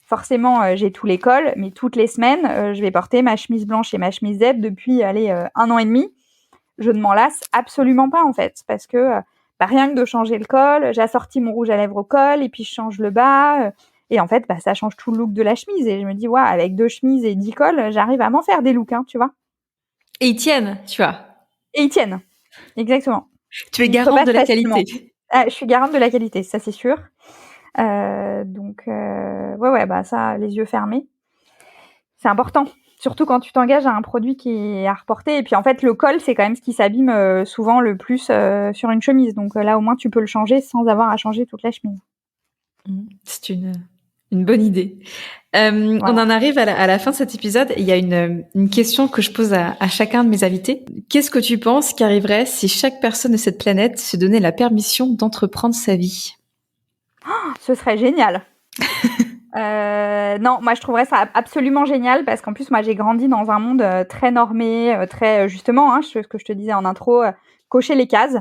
forcément, j'ai tous les cols, mais toutes les semaines, je vais porter ma chemise blanche et ma chemise Z depuis 1 an et demi. Je ne m'en lasse absolument pas, en fait, parce que rien que de changer le col, j'assortis mon rouge à lèvres au col, et puis je change le bas, et en fait, ça change tout le look de la chemise. Et je me dis, ouais, avec 2 chemises et 10 cols, j'arrive à m'en faire des looks, tu vois. Et ils tiennent, tu vois. Et ils tiennent, exactement. Tu es garante de la qualité. Je suis garante de la qualité, ça c'est sûr. Donc, ouais, ça, les yeux fermés, c'est important. Surtout quand tu t'engages à un produit qui est à reporter. Et puis en fait, le col, c'est quand même ce qui s'abîme souvent le plus sur une chemise. Donc là, au moins, tu peux le changer sans avoir à changer toute la chemise. C'est une bonne idée. Voilà. On en arrive à la fin de cet épisode. Il y a une question que je pose à chacun de mes invités. Qu'est-ce que tu penses qui arriverait si chaque personne de cette planète se donnait la permission d'entreprendre sa vie? Ce serait génial. Non, moi je trouverais ça absolument génial, parce qu'en plus moi j'ai grandi dans un monde très normé, très justement, ce que je te disais en intro, cocher les cases.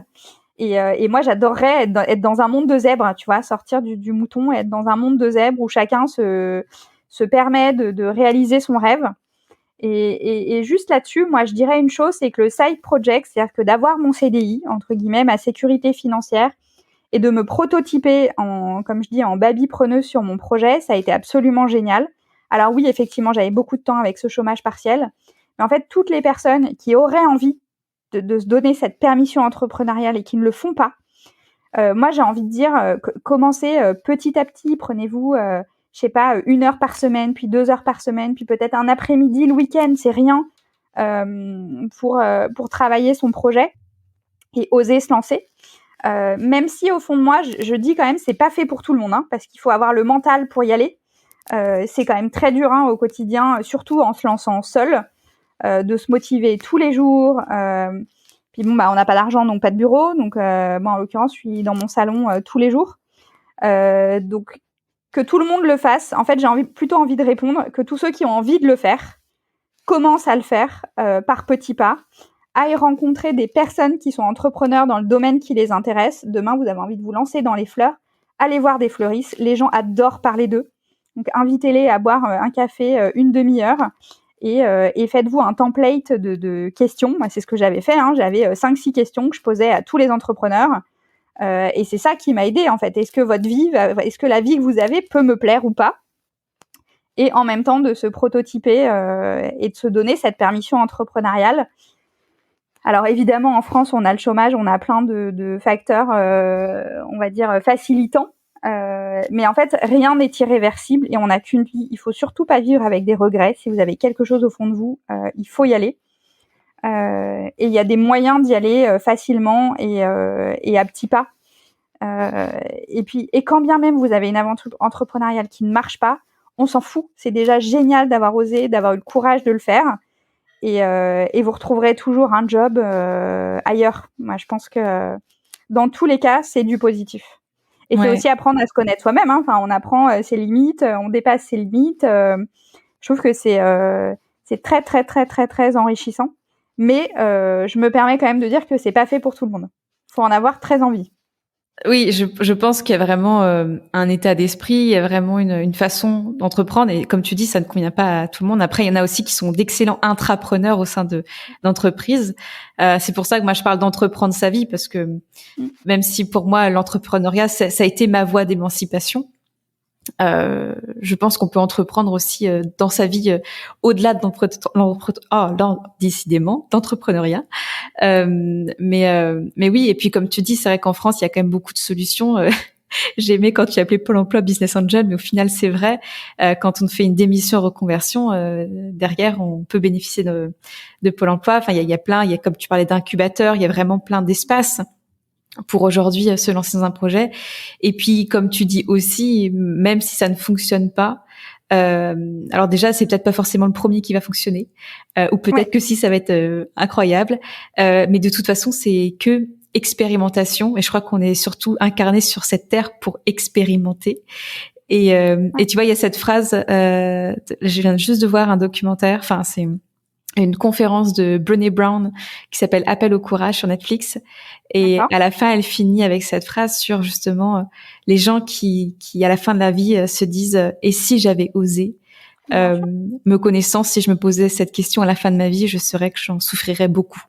Et moi j'adorerais être dans un monde de zèbres, tu vois, sortir du mouton et être dans un monde de zèbres où chacun se permet de réaliser son rêve. Et juste là-dessus, moi je dirais une chose, c'est que le side project, c'est-à-dire que d'avoir mon CDI, entre guillemets, ma sécurité financière, et de me prototyper comme je dis, en baby-preneuse sur mon projet, ça a été absolument génial. Alors oui, effectivement, j'avais beaucoup de temps avec ce chômage partiel, mais en fait, toutes les personnes qui auraient envie de se donner cette permission entrepreneuriale et qui ne le font pas, moi, j'ai envie de dire, commencez petit à petit, prenez-vous, je sais pas, 1 heure par semaine, puis 2 heures par semaine, puis peut-être un après-midi, le week-end, c'est rien, pour travailler son projet et oser se lancer. Même si au fond de moi, je dis quand même, c'est pas fait pour tout le monde, hein, parce qu'il faut avoir le mental pour y aller. C'est quand même très dur au quotidien, surtout en se lançant seul, de se motiver tous les jours. Puis bon, on n'a pas d'argent, donc pas de bureau. Donc moi, en l'occurrence, je suis dans mon salon tous les jours. Donc que tout le monde le fasse. En fait, plutôt envie de répondre que tous ceux qui ont envie de le faire commencent à le faire par petits pas. Aillent rencontrer des personnes qui sont entrepreneurs dans le domaine qui les intéresse. Demain, vous avez envie de vous lancer dans les fleurs, allez voir des fleuristes. Les gens adorent parler d'eux. Donc, invitez-les à boire un café une demi-heure et faites-vous un template de questions. Moi, c'est ce que j'avais fait. J'avais 5-6 questions que je posais à tous les entrepreneurs. Et c'est ça qui m'a aidée, en fait. Est-ce que la vie que vous avez peut me plaire ou pas? Et en même temps, de se prototyper et de se donner cette permission entrepreneuriale. Alors évidemment, en France, on a le chômage, on a plein de facteurs, on va dire, facilitants. Mais en fait, rien n'est irréversible et on n'a qu'une vie. Il faut surtout pas vivre avec des regrets. Si vous avez quelque chose au fond de vous, il faut y aller. Et il y a des moyens d'y aller facilement et à petits pas. Et quand bien même vous avez une aventure entrepreneuriale qui ne marche pas, on s'en fout. C'est déjà génial d'avoir osé, d'avoir eu le courage de le faire. Et vous retrouverez toujours un job ailleurs. Moi, je pense que dans tous les cas, c'est du positif. Et c'est aussi apprendre à se connaître soi-même. Enfin, on apprend ses limites, on dépasse ses limites. Je trouve que c'est très, très, très, très, très enrichissant. Mais je me permets quand même de dire que c'est pas fait pour tout le monde. Faut en avoir très envie. Oui, je pense qu'il y a vraiment un état d'esprit, il y a vraiment une façon d'entreprendre et comme tu dis, ça ne convient pas à tout le monde. Après, il y en a aussi qui sont d'excellents intrapreneurs au sein d'entreprises. C'est pour ça que moi je parle d'entreprendre sa vie parce que même si pour moi l'entrepreneuriat ça a été ma voie d'émancipation, je pense qu'on peut entreprendre aussi dans sa vie au-delà décidément d'entrepreneuriat. Mais oui, et puis comme tu dis, c'est vrai qu'en France, il y a quand même beaucoup de solutions. J'ai aimé quand tu appelais Pôle emploi Business Angel, mais au final, c'est vrai, quand on fait une démission reconversion, derrière, on peut bénéficier de Pôle emploi. Enfin, il y a plein, il y a, comme tu parlais d'incubateurs, il y a vraiment plein d'espaces pour aujourd'hui se lancer dans un projet. Et puis, comme tu dis aussi, même si ça ne fonctionne pas, alors déjà, c'est peut-être pas forcément le premier qui va fonctionner, ou peut-être que si, ça va être incroyable. Mais de toute façon, c'est que expérimentation. Et je crois qu'on est surtout incarné sur cette terre pour expérimenter. Et tu vois, il y a cette phrase. Je viens juste de voir un documentaire. Enfin, c'est une conférence de Brené Brown qui s'appelle Appel au courage sur Netflix. Et à la fin, elle finit avec cette phrase sur justement les gens qui à la fin de la vie se disent et si j'avais osé, me connaissant, si je me posais cette question à la fin de ma vie, je saurais que j'en souffrirais beaucoup.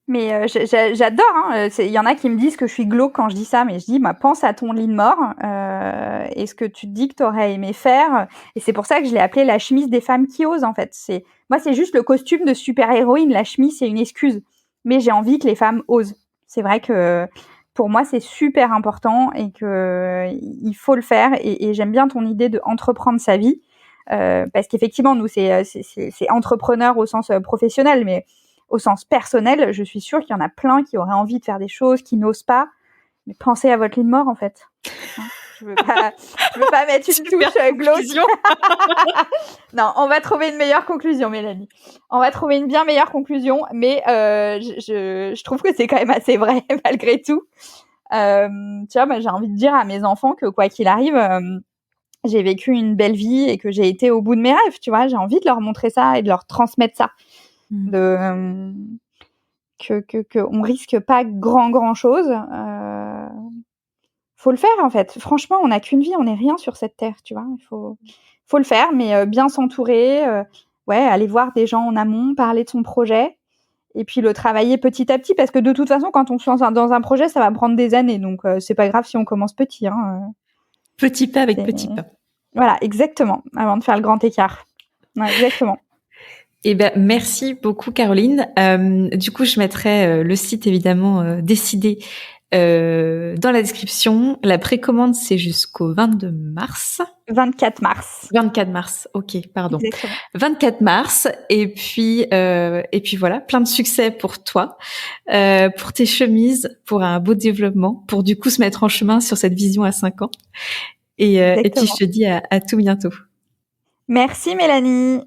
Mais j'adore. Il y en a qui me disent que je suis glauque quand je dis ça, mais je dis, pense à ton lit de mort et ce que tu te dis que tu aurais aimé faire. Et c'est pour ça que je l'ai appelé la chemise des femmes qui osent, en fait. Moi, c'est juste le costume de super-héroïne. La chemise, c'est une excuse. Mais j'ai envie que les femmes osent. C'est vrai que pour moi, c'est super important et que il faut le faire. Et j'aime bien ton idée de entreprendre sa vie. Parce qu'effectivement, nous, c'est entrepreneur au sens professionnel, mais au sens personnel, je suis sûre qu'il y en a plein qui auraient envie de faire des choses, qui n'osent pas. Mais pensez à votre lit de mort, en fait. Je veux pas mettre une touche glauque. Non, on va trouver une meilleure conclusion, Mélanie. On va trouver une bien meilleure conclusion, mais je trouve que c'est quand même assez vrai, malgré tout. Tu vois, moi, j'ai envie de dire à mes enfants que quoi qu'il arrive, j'ai vécu une belle vie et que j'ai été au bout de mes rêves, tu vois. J'ai envie de leur montrer ça et de leur transmettre ça. Que on risque pas grand chose. Faut le faire, en fait. Franchement, on n'a qu'une vie, on n'est rien sur cette terre, tu vois. Il faut le faire, mais bien s'entourer, aller voir des gens en amont, parler de son projet et puis le travailler petit à petit, parce que de toute façon, quand on se lance dans un projet, ça va prendre des années. Donc, c'est pas grave si on commence petit. Petit pas avec petit pas. Voilà, exactement, avant de faire le grand écart. Ouais, exactement. Eh ben, merci beaucoup, Caroline. Du coup, je mettrai le site, évidemment, décidé dans la description. La précommande, c'est jusqu'au 22 mars. 24 mars. 24 mars, ok, pardon. Exactement. 24 mars, et puis voilà, plein de succès pour toi, pour tes chemises, pour un beau développement, pour du coup se mettre en chemin sur cette vision à 5 ans. Et puis je te dis à tout bientôt. Merci Mélanie.